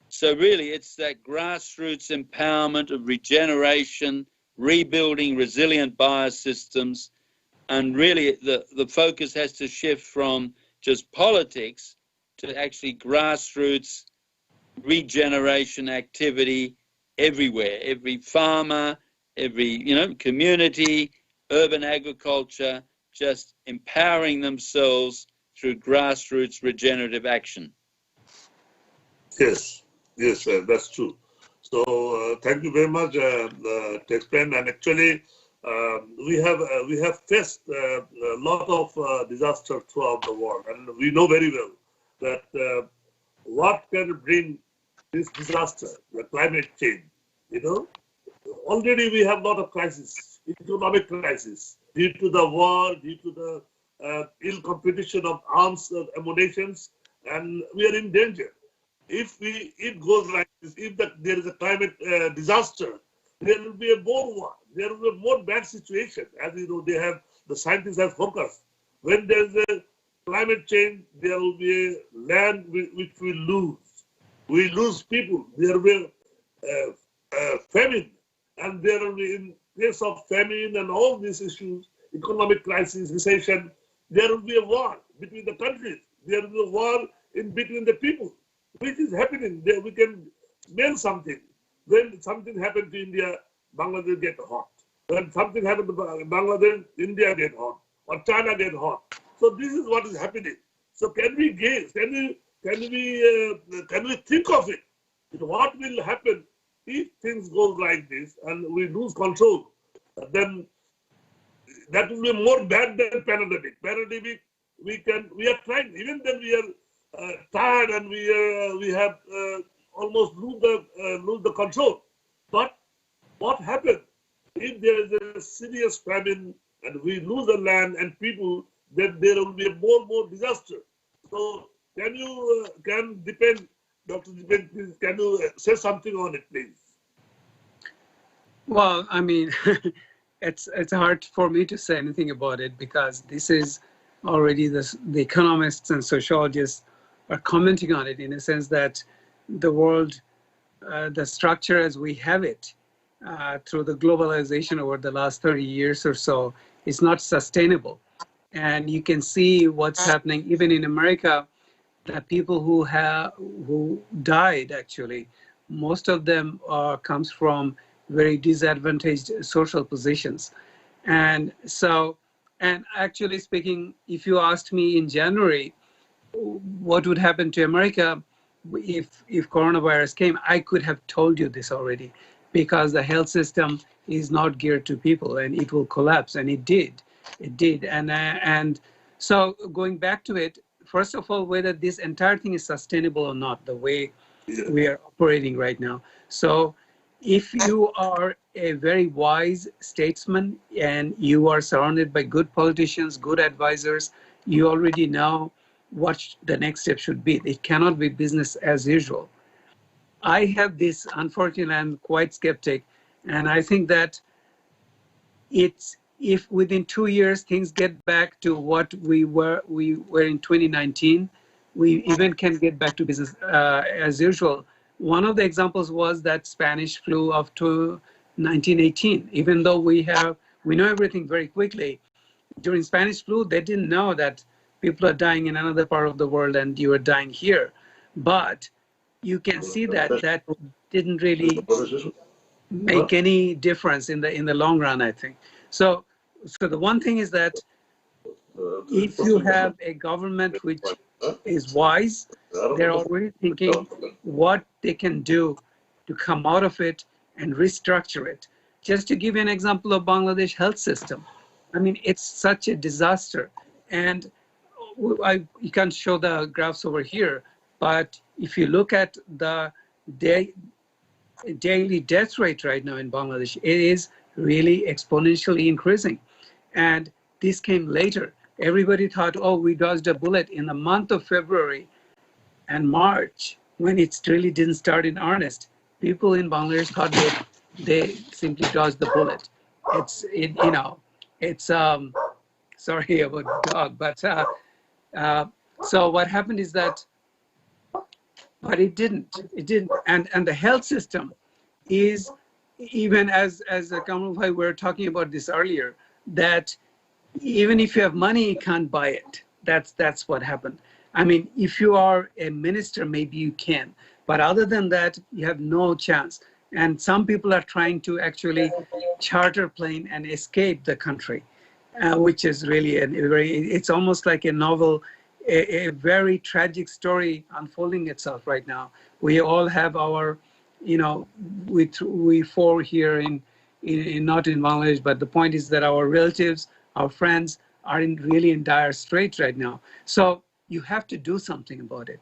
So really it's that grassroots empowerment of regeneration, rebuilding resilient biosystems, and really the focus has to shift from just politics to actually grassroots regeneration activity everywhere. Every farmer, every community, urban agriculture, just empowering themselves through grassroots regenerative action. Yes, that's true. So thank you very much to explain. And actually, we have faced a lot of disasters throughout the world, and we know very well that what can bring this disaster, the climate change. Already we have a lot of crises, economic crisis, due to the war, due to the ill competition of arms nations, and we are in danger. If it goes like this, if there is a climate disaster, there will be a more war, there will be a more bad situation. As you know, the scientists have forecast. When there is a climate change, there will be a land which we lose. We lose people. There will be famine, and there will be, in case of famine and all these issues, economic crisis, recession, there will be a war between the countries. There will be a war in between the people, which is happening. There we can smell something. When something happened to India, Bangladesh get hot. When something happened to Bangladesh, India get hot, or China get hot. So this is what is happening. So can we gaze? Can we think of it? What will happen if things go like this and we lose control? Then that will be more bad than pandemic. Pandemic, we are trying. Even then we are tired and we have almost lose the control. But what happens if there is a serious famine and we lose the land and people? then there will be more disaster. So can you, Dr. Dipen, please, can you say something on it, please? Well, I mean, it's hard for me to say anything about it because this is already the economists and sociologists are commenting on it in a sense that the world, the structure as we have it through the globalization over the last 30 years or so is not sustainable. And you can see what's happening even in America. The people who died, actually, most of them comes from very disadvantaged social positions. And so, and actually speaking, if you asked me in January, what would happen to America if coronavirus came, I could have told you this already, because the health system is not geared to people and it will collapse, and it did. And so going back to it, first of all, whether this entire thing is sustainable or not, the way we are operating right now. So if you are a very wise statesman and you are surrounded by good politicians, good advisors, you already know what the next step should be. It cannot be business as usual. I have this, unfortunately, I'm quite skeptic, and I think that if within 2 years things get back to what we were in 2019, we even can get back to business as usual. One of the examples was that Spanish flu of 1918. Even though we know everything very quickly, during Spanish flu, they didn't know that people are dying in another part of the world and you are dying here. But you can see that didn't really make any difference in the long run, I think. So the one thing is that if you have a government which is wise, they're already thinking what they can do to come out of it and restructure it. Just to give you an example of Bangladesh health system, I mean, it's such a disaster. And you can't show the graphs over here, but if you look at the daily death rate right now in Bangladesh, it is really exponentially increasing. And this came later. Everybody thought, oh, we dodged a bullet in the month of February and March, when it really didn't start in earnest. People in Bangladesh thought that they simply dodged the bullet. It's sorry about dog, but so what happened is that, but it didn't, and the health system is, even as Kamrul bhai, we were talking about this earlier, that even if you have money, you can't buy it. That's what happened. I mean, if you are a minister, maybe you can, but other than that, you have no chance. And some people are trying to actually charter plane and escape the country, which is really it's almost like a novel, a very tragic story unfolding itself right now. We all have our, we four here in not in Bangladesh, but the point is that our relatives, our friends are really in dire straits right now. So you have to do something about it.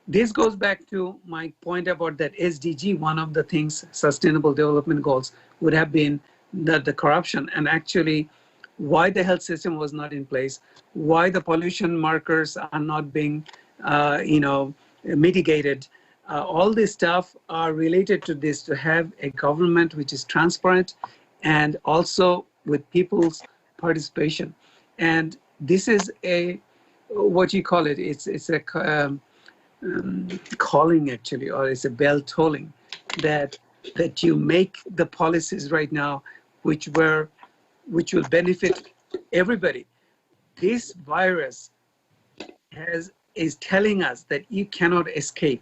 This goes back to my point about that SDG. One of the things, Sustainable Development Goals, would have been the corruption, and actually why the health system was not in place, why the pollution markers are not being, mitigated. All this stuff are related to this, to have a government which is transparent and also with people's participation. And this is what you call it, it's a calling actually, or it's a bell tolling, that you make the policies right now which will benefit everybody. This virus is telling us that you cannot escape.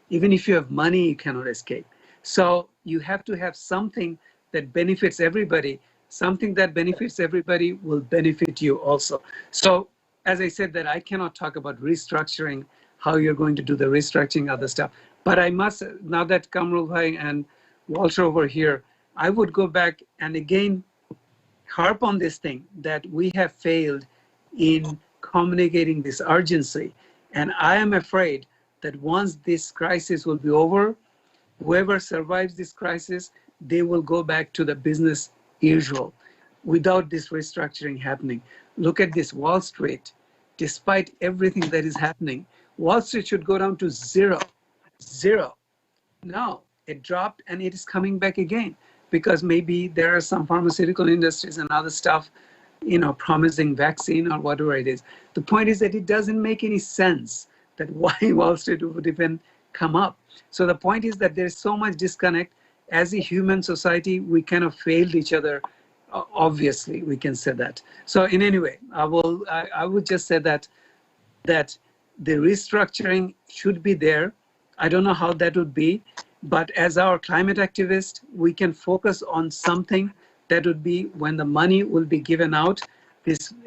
Even if you have money, you cannot escape. So you have to have something that benefits everybody. Something that benefits everybody will benefit you also. So as I said, that I cannot talk about restructuring, how you're going to do the restructuring, other stuff. But I must, now that Kamrul bhai and Walter over here, I would go back and again harp on this thing, that we have failed in communicating this urgency. And I am afraid that once this crisis will be over, whoever survives this crisis, they will go back to the business usual without this restructuring happening. look at this Wall Street. Despite everything that is happening, Wall Street should go down to zero. No, it dropped and it is coming back again because maybe there are some pharmaceutical industries and other stuff, promising vaccine or whatever it is. The point is that it doesn't make any sense that why Wall Street would even come up. So the point is that there's so much disconnect. As a human society, we kind of failed each other. Obviously, we can say that. So in any way, I would just say that the restructuring should be there. I don't know how that would be, but as our climate activist, we can focus on something that would be when the money will be given out,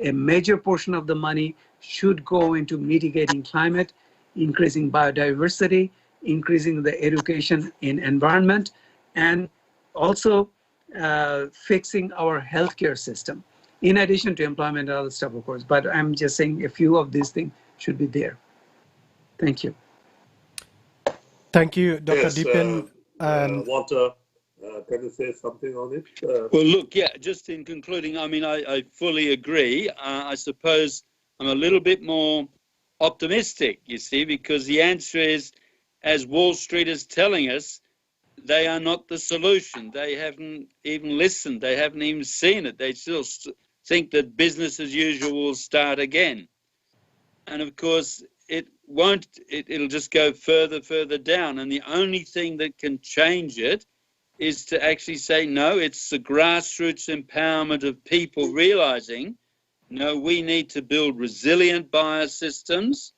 a major portion of the money should go into mitigating climate, increasing biodiversity, increasing the education in environment, and also fixing our healthcare system, in addition to employment and other stuff, of course. But I'm just saying a few of these things should be there. Thank you. Thank you, Dr. Yes, Dipen. Walter, can you say something on it? Well, look, yeah, just in concluding, I mean, I fully agree. I suppose I'm a little bit more optimistic, you see, because the answer is, as Wall Street is telling us, they are not the solution. They haven't even listened. They haven't even seen it. They still think that business as usual will start again. And of course, it won't. It'll just go further down. And the only thing that can change it is to actually say, no, it's the grassroots empowerment of people realizing, no, we need to build resilient biosystems.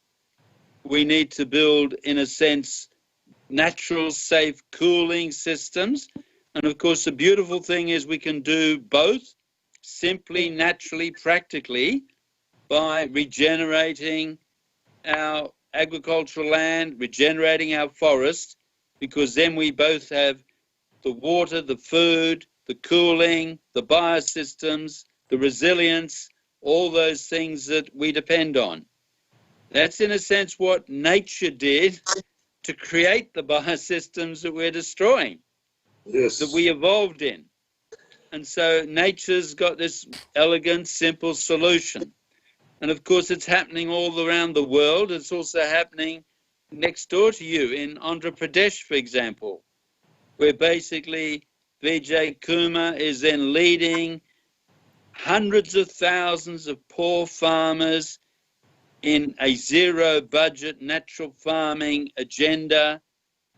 We need to build, in a sense, natural, safe cooling systems. And of course, the beautiful thing is we can do both simply, naturally, practically by regenerating our agricultural land, regenerating our forest, because then we both have the water, the food, the cooling, the biosystems, the resilience, all those things that we depend on. That's in a sense what nature did to create the biosystems that we're destroying, Yes. that we evolved in. And so nature's got this elegant, simple solution. And of course, it's happening all around the world. It's also happening next door to you in Andhra Pradesh, for example, where basically Vijay Kumar is then leading hundreds of thousands of poor farmers in a zero budget natural farming agenda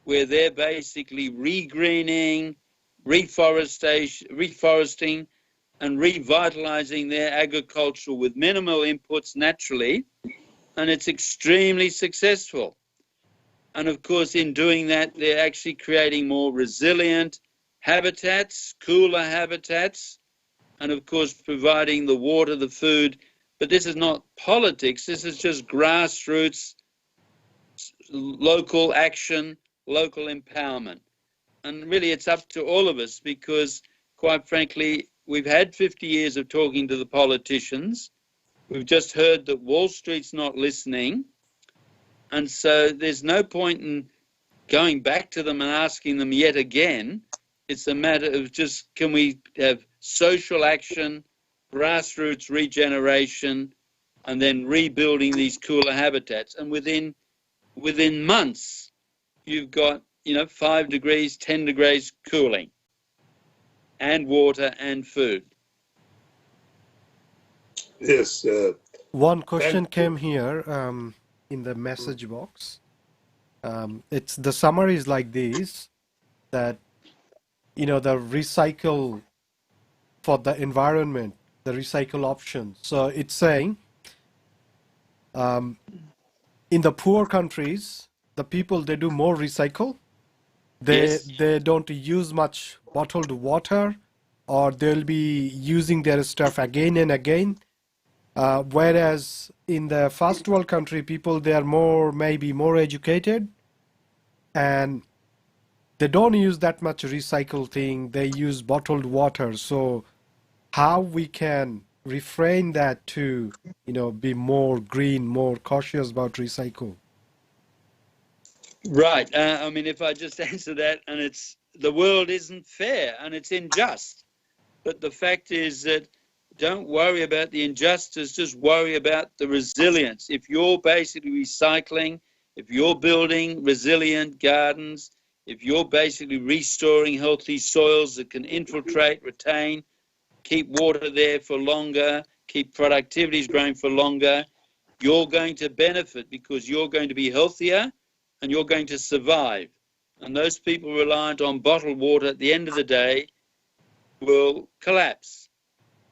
where they're basically regreening, reforesting and revitalizing their agriculture with minimal inputs naturally, and it's extremely successful. And of course, in doing that, they're actually creating more resilient habitats, cooler habitats, and of course, providing the water, the food. But this is not politics. This is just grassroots, local action, local empowerment. And really, it's up to all of us because, quite frankly, we've had 50 years of talking to the politicians. We've just heard that Wall Street's not listening. And so there's no point in going back to them and asking them yet again. It's a matter of just, can we have social action, grassroots regeneration, and then rebuilding these cooler habitats. And within months, you've got, 5 degrees, 10 degrees cooling, and water and food. Yes. One question came here in the message box. It's the summary is like this, that the recycle for the environment, the recycle option. So it's saying in the poor countries, the people, they do more recycle. They don't use much bottled water, or they'll be using their stuff again and again. Whereas in the first world country, people, they are maybe more educated, and they don't use that much recycle thing. They use bottled water. So how we can refrain that to, be more green, more cautious about recycle? Right. If I just answer that, and the world isn't fair and it's unjust. But the fact is that don't worry about the injustice, just worry about the resilience. If you're basically recycling, if you're building resilient gardens, if you're basically restoring healthy soils that can infiltrate, retain, keep water there for longer, keep productivities growing for longer, you're going to benefit because you're going to be healthier and you're going to survive. And those people reliant on bottled water at the end of the day will collapse.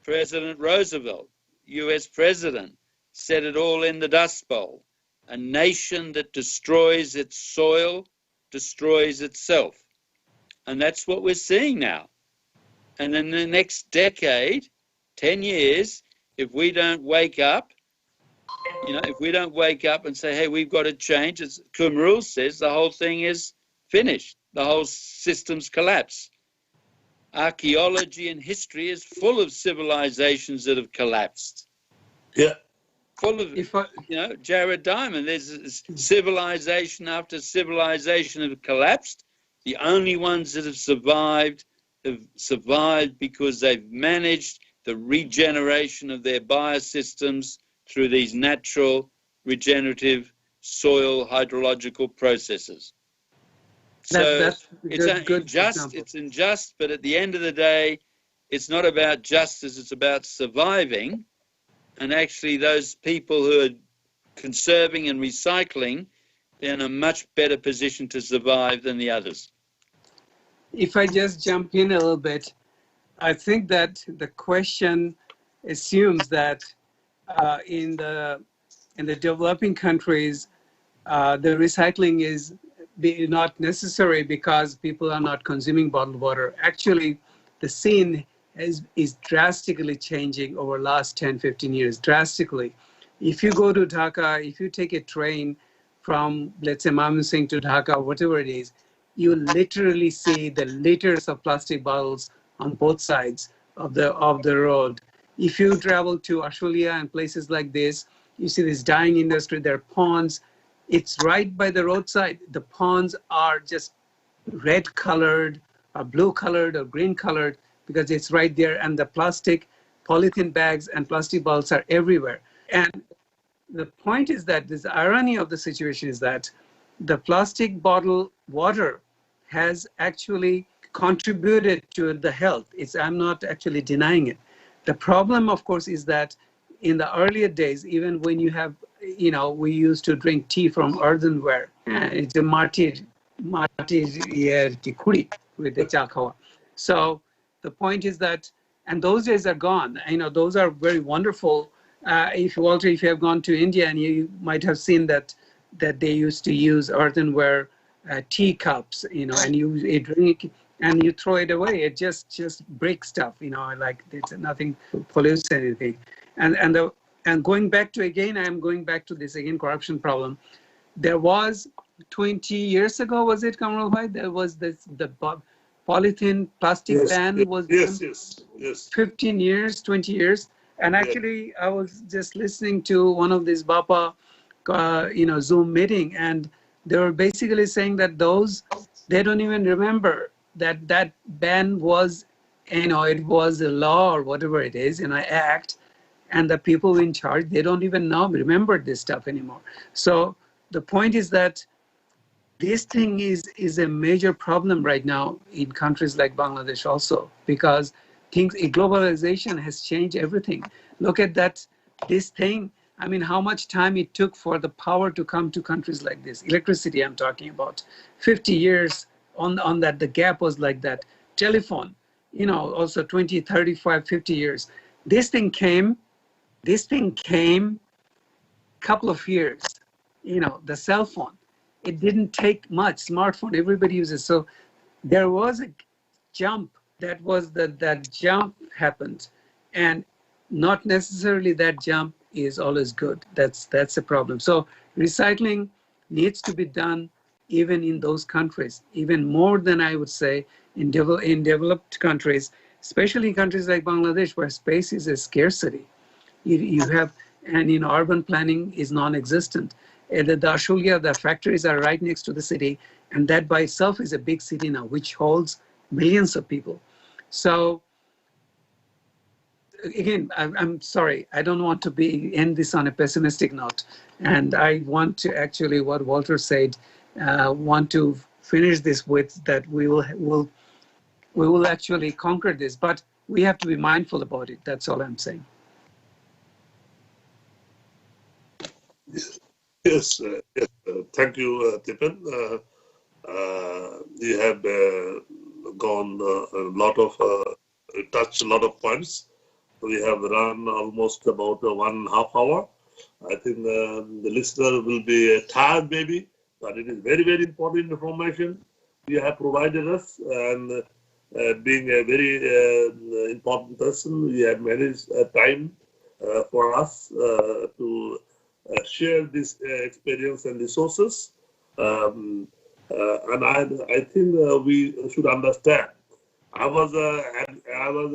President Roosevelt, US president, said it all in the Dust Bowl. A nation that destroys its soil destroys itself. And that's what we're seeing now. And in the next decade, 10 years, if we don't wake up, if we don't wake up and say, hey, we've got to change, as Kamrul says, the whole thing is finished. The whole system's collapsed. Archaeology and history is full of civilizations that have collapsed. Yeah. Full of, Jared Diamond, there's civilization after civilization have collapsed. The only ones that have survived because they've managed the regeneration of their biosystems through these natural regenerative soil hydrological processes. So it's unjust, but at the end of the day, it's not about justice, it's about surviving. And actually those people who are conserving and recycling, they're in a much better position to survive than the others. If I just jump in a little bit, I think that the question assumes that in the developing countries, the recycling is not necessary because people are not consuming bottled water. Actually, the scene is drastically changing over the last 10, 15 years, drastically. If you go to Dhaka, if you take a train from, let's say, Mymensingh to Dhaka, whatever it is, you literally see the liters of plastic bottles on both sides of the road. If you travel to Australia and places like this, you see this dyeing industry, there are ponds. It's right by the roadside. The ponds are just red colored or blue colored or green colored because it's right there, and the plastic polythene bags and plastic bottles are everywhere. And the point is that this irony of the situation is that the plastic bottle water has actually contributed to the health. I'm not actually denying it. The problem, of course, is that in the earlier days, even when you have, we used to drink tea from earthenware. It's a mati with the chakawa. So the point is that, and those days are gone. Those are very wonderful. If you have gone to India, and you might have seen that they used to use earthenware teacups, and you drink and you throw it away. It just breaks stuff, like it's nothing pollutes anything. And going back to this corruption problem. There was 20 years ago, was it, Kamrul Bhai? There was the polythene plastic ban was yes. 15 years, 20 years. And actually, I was just listening to one of these BAPA, Zoom meeting, and they were basically saying that they don't even remember that ban was, it was a law or whatever it is, act, and the people in charge, they don't even remember this stuff anymore. So the point is that this thing is a major problem right now in countries like Bangladesh also, because globalization has changed everything. Look at this thing. How much time it took for the power to come to countries like this. Electricity, I'm talking about. 50 years on that, the gap was like that. Telephone, also 20, 35, 50 years. This thing came couple of years, the cell phone. It didn't take much. Smartphone, everybody uses. So there was a jump. That jump happened, and not necessarily that jump is always good. That's a problem. So recycling needs to be done even in those countries, even more than I would say in developed countries, especially countries like Bangladesh, where space is a scarcity. You have, and urban planning is non-existent. The Ashulia, the factories are right next to the city, and that by itself is a big city now, which holds millions of people. So again, I'm sorry. I don't want to end this on a pessimistic note. And I want to actually, what Walter said, want to finish this with that we will actually conquer this, but we have to be mindful about it. That's all I'm saying. Yes, yes. Thank you, Dipen. You have gone a lot of, touched a lot of points. We have run almost about 1.5 hours. I think the listener will be tired maybe, but it is very, very important information you have provided us. And being a very important person, you have managed time for us to share this experience and resources. And I think we should understand. I was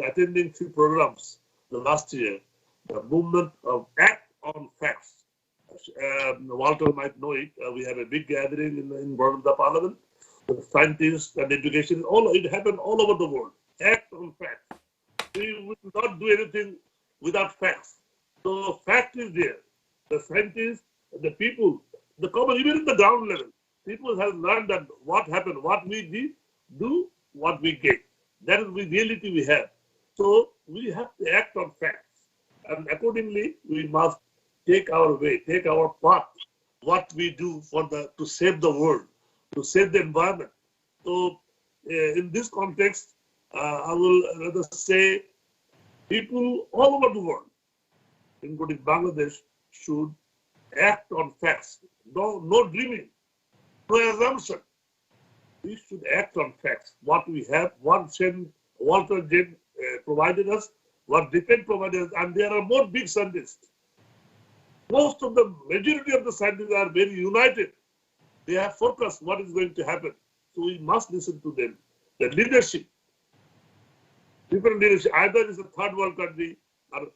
attending 2 programs the last year. The movement of act on facts. Walter might know it. We have a big gathering in the Parliament. The scientists and education, it happened all over the world. Act on facts. We will not do anything without facts. So fact is there. The scientists, the people, the common, even at the ground level, people have learned that what happened, what we do, what we get. That is the reality we have. So we have to act on facts. And accordingly, we must take our way, take our path, what we do to save the world, to save the environment. So in this context, I will rather say people all over the world, including Bangladesh, should act on facts. No dreaming, no assumption. We should act on facts. What we have, what Walter Jen provided us, what Dipen provided us, and there are more big scientists. Most of the majority of the scientists are very united. They have focused what is going to happen. So we must listen to them. The leadership, different leadership, either it's a third world country or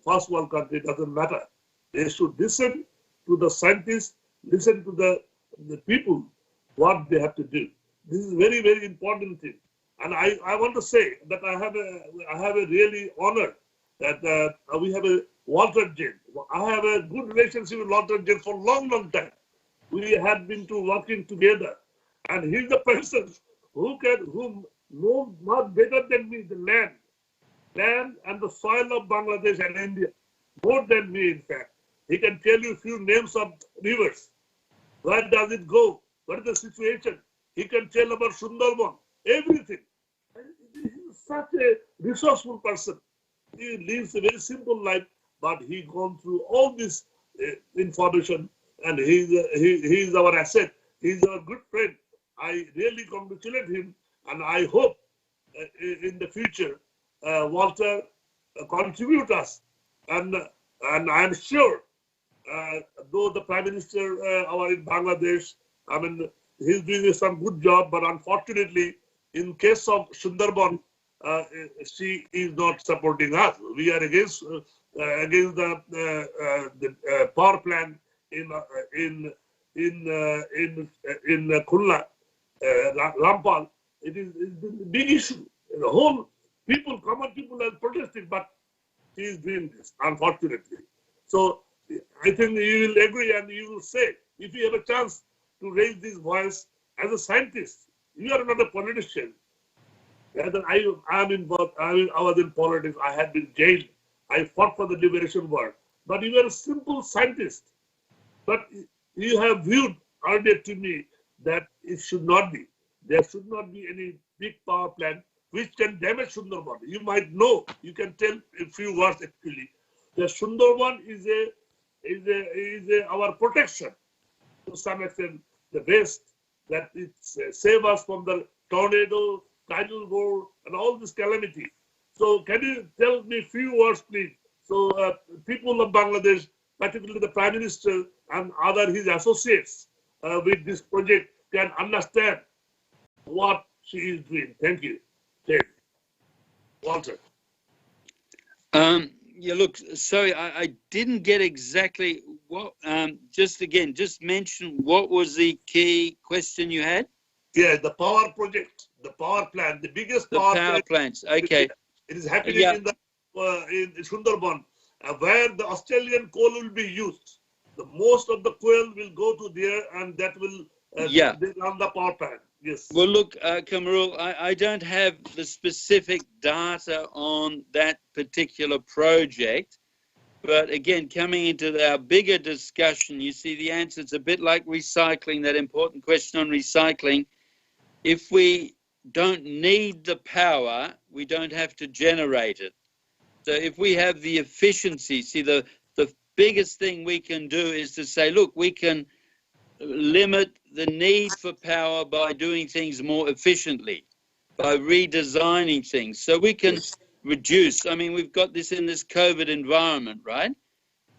first world country, doesn't matter. They should listen to the scientists, listen to the people, what they have to do. This is very, very important thing. And I want to say that I have a really honor that we have a Walter Jen. I have a good relationship with Walter Jen for a long, long time. We had been working together. And he's the person who knows much better than me the land and the soil of Bangladesh and India, more than me in fact. He can tell you a few names of rivers. Where does it go? What is the situation? He can tell about Sundarban, everything. He is such a resourceful person. He lives a very simple life, but he gone through all this information, and he is our asset. He is our good friend. I really congratulate him, and I hope in the future Walter contribute us, and I am sure though the Prime Minister in Bangladesh, I mean, he's doing some good job, but unfortunately, in case of Sundarban, she is not supporting us. We are against the power plant in Khulna, Rampal. It is a big issue. The whole common people are protesting, but she is doing this, unfortunately. So I think you will agree and you will say, if you have a chance to raise this voice as a scientist, you are not a politician. I was in politics, I had been jailed, I fought for the liberation war. But you are a simple scientist. But you have viewed earlier to me that it should not be. There should not be any big power plant which can damage Sundarban. You might know, you can tell a few words actually. The Sundarban is our protection to some extent, the best, that it save us from the tornado, tidal war, and all this calamity. So can you tell me a few words, please? So people of Bangladesh, particularly the Prime Minister and other his associates with this project, can understand what she is doing. Thank you. Walter. Yeah, look, sorry, I didn't get exactly what, just mention what was the key question you had? Yeah, the power project, the power plant, the biggest power plants. Okay. It is happening in the in Sundarban, where the Australian coal will be used. The most of the coal will go to there, and that will they run the power plant. Yes. Well, look, Kamrul, I don't have the specific data on that particular project. But again, coming into our bigger discussion, you see the answer, it's a bit like recycling, that important question on recycling. If we don't need the power, we don't have to generate it. So if we have the efficiency, see the biggest thing we can do is to say, look, we can limit the need for power by doing things more efficiently, by redesigning things. So we can reduce. I mean, we've got this in this COVID environment, right?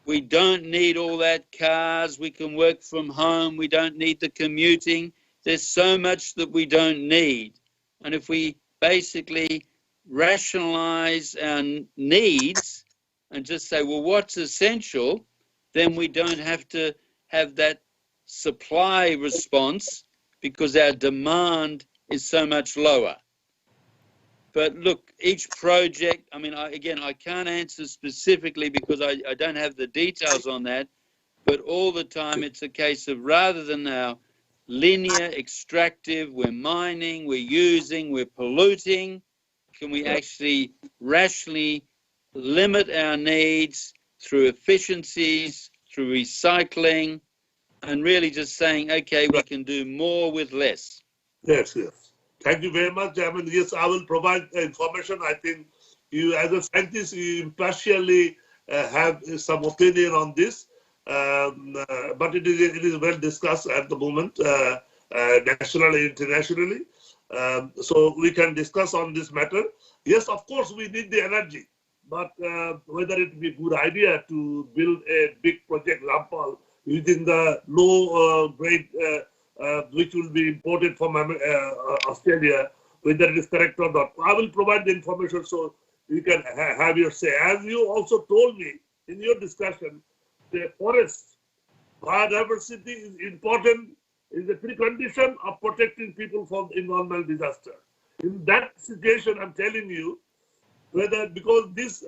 We don't need all that cars. We can work from home. We don't need the commuting. There's so much that we don't need. And if we basically rationalize our needs and just say, well, what's essential, then we don't have to have that supply response because our demand is so much lower. But look, each project, I mean, I can't answer specifically because I don't have the details on that, but all the time it's a case of rather than our linear, extractive, we're mining, we're using, we're polluting, can we actually rationally limit our needs through efficiencies, through recycling, and really just saying, okay, we can do more with less. Yes, yes. Thank you very much. I mean, yes, I will provide information. I think you, as a scientist, you impartially have some opinion on this, but it is well discussed at the moment, nationally, internationally. So we can discuss on this matter. Yes, of course, we need the energy, but whether it be a good idea to build a big project, example, using the low grade, which will be imported from Australia, whether it is correct or not. I will provide the information so you can have your say. As you also told me in your discussion, the forest biodiversity is important, is a precondition of protecting people from environmental disaster. In that situation, I'm telling you, whether because this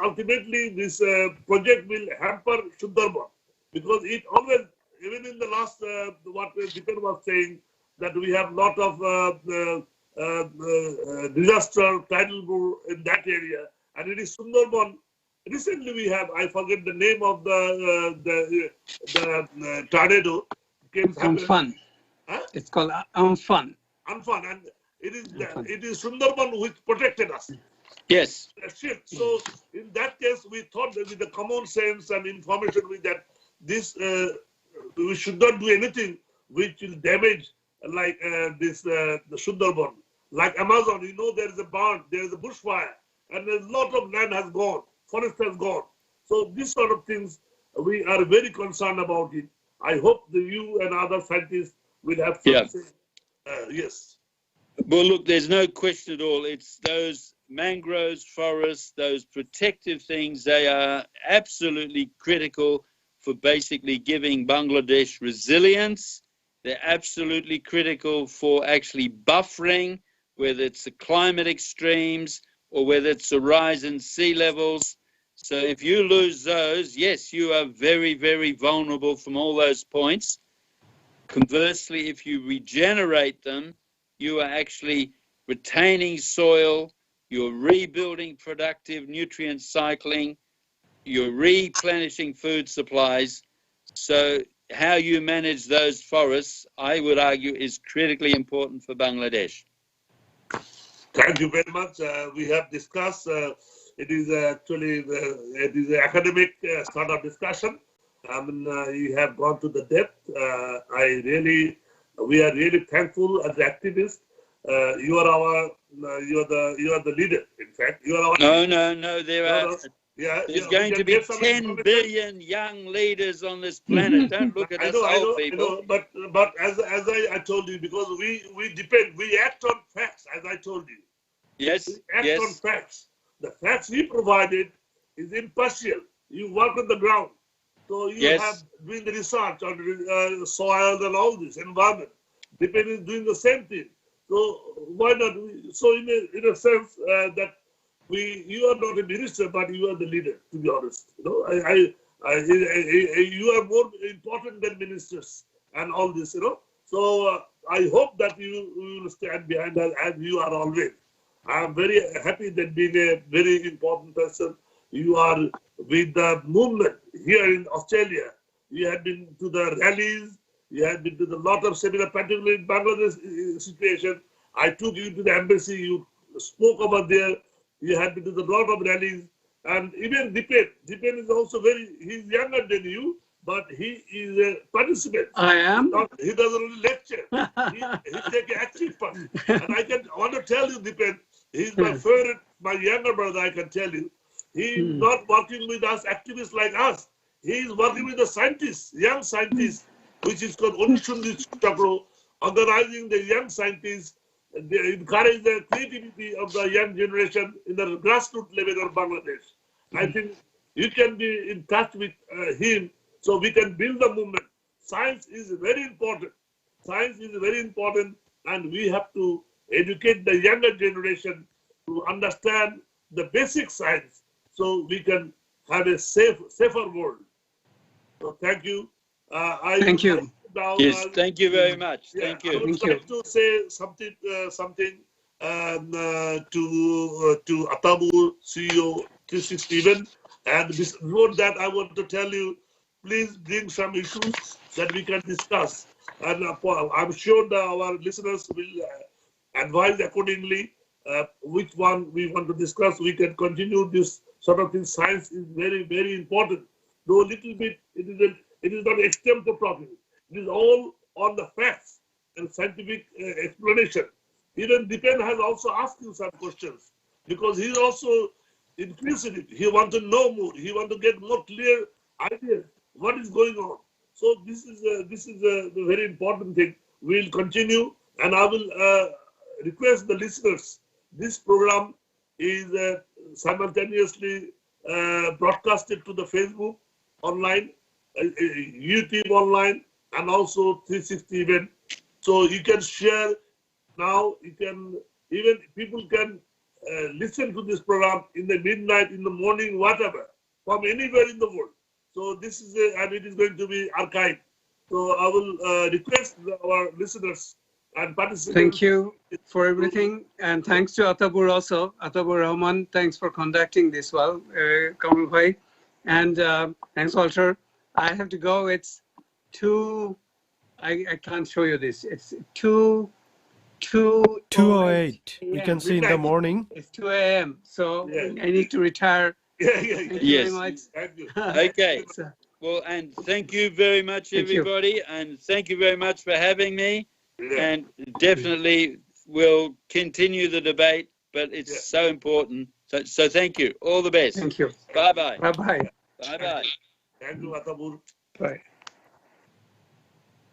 ultimately this project will hamper Sundarban, because it always, even in the last what Dipen was saying, that we have lot of disaster tidal in that area, and it is Sundarban. Recently we have, I forget the name of the tornado. Amphan. Huh? It's called Amphan. Amphan, and it is Sundarban which protected us. Yes. So in that case, we thought that with the common sense and information with that, this we should not do anything which will damage like the Sundarban. Like Amazon, you know, there is a burn, there is a bushfire, and a lot of land has gone, forest has gone. So these sort of things, we are very concerned about it. I hope that you and other scientists will have something. Yes. Well, look, there's no question at all. It's those mangroves, forests, those protective things, they are absolutely critical for basically giving Bangladesh resilience. They're absolutely critical for actually buffering, whether it's the climate extremes or whether it's the rise in sea levels. So if you lose those, yes, you are very, very vulnerable from all those points. Conversely, if you regenerate them, you are actually retaining soil, you're rebuilding productive nutrient cycling, you're replenishing food supplies. So how you manage those forests, I would argue, is critically important for Bangladesh. Thank you very much. We have discussed, it is actually it is an academic sort of discussion. I mean, you have gone to the depth. We are really thankful as activists. You are the leader. In fact, you are our. No. There's going to be 10 billion young leaders on this planet. Don't look at us old people. I know, but as I told you, because we act on facts, as I told you. Yes. We act on facts. The facts we provided is impartial. You work on the ground. So you have doing the research on soil and all this environment. Dipen is doing the same thing. So why not? So in a sense that You are not a minister, but you are the leader. To be honest, you are more important than ministers and all this. So I hope that you will stand behind us as you are always. I am very happy that being a very important person, you are with the movement here in Australia. You have been to the rallies, you have been to the lot of seminars, particularly in Bangladesh situation. I took you to the embassy, you spoke over there, you have been to the lot of rallies, and even Dipen is also he's younger than you, but he is a participant. I am. He doesn't only lecture. He take an active part. And I want to tell you, Dipen, he's my favorite, my younger brother, I can tell you. He's not working with us activists like us. He's working with the scientists, young scientists, which is called Onishunji Chakro, organizing the young scientists. They encourage the creativity of the young generation in the grassroots level of Bangladesh. I think you can be in touch with him so we can build the movement. Science is very important. Science is very important, and we have to educate the younger generation to understand the basic science so we can have a safer world. So thank you. Thank you. Yes, thank you very much. Thank you. I would like to say something to Attabur, CEO, 360 and before that, I want to tell you, please bring some issues that we can discuss. And I'm sure that our listeners will advise accordingly which one we want to discuss. We can continue this sort of thing. Science is very, very important. Though a little bit, it is not extempore talking. It is all on the facts and scientific explanation. Even Dipen has also asked you some questions because he's also inquisitive. He wants to know more. He wants to get more clear ideas what is going on. So this is a very important thing. We'll continue, and I will request the listeners. This program is simultaneously broadcasted to the Facebook online, YouTube online, and also 360 event. So you can share now. You can even people can listen to this program in the midnight, in the morning, whatever, from anywhere in the world. So this is and it is going to be archived. So I will request our listeners and participants. Thank you for everything, and thanks to Attabur also. Attabur Rahman, thanks for conducting this well, Kamrul bhai, and thanks Walter. I have to go. It's 2. I can't show you this. It's 2:08. We can see in the morning. It's 2 a.m. So I need to retire. Thank you very much. Thank you. Okay. Well, and thank you very much, everybody, and thank you very much for having me. And definitely we'll continue the debate, but it's so important. So thank you. All the best. Thank you. Bye-bye. Bye-bye. Bye-bye. Thank you, Attabur. Bye.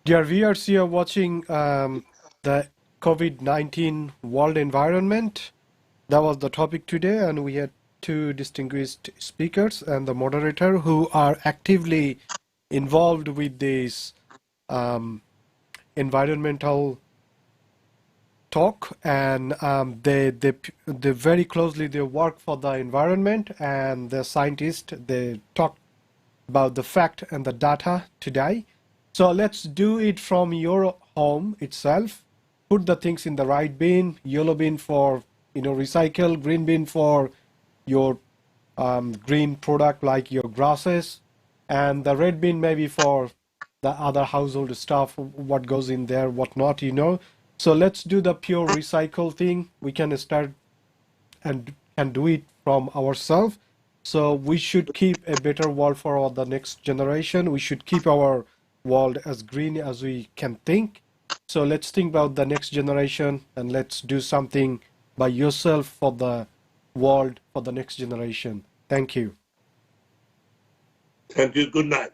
Dear viewers, you are watching the COVID-19 world environment. That was the topic today, and we had 2 distinguished speakers and the moderator who are actively involved with this environmental talk, and they very closely they work for the environment, and the scientists they talk about the fact and the data today. So let's do it from your home itself. Put the things in the right bin. Yellow bin for recycle, green bin for your green product like your grasses, and the red bin maybe for the other household stuff, what goes in there, what not, So let's do the pure recycle thing. We can start and do it from ourselves. So we should keep a better world for the next generation. We should keep our world as green as we can think. So let's think about the next generation, and let's do something by yourself for the world, for the next generation. Thank you. Thank you. Good night.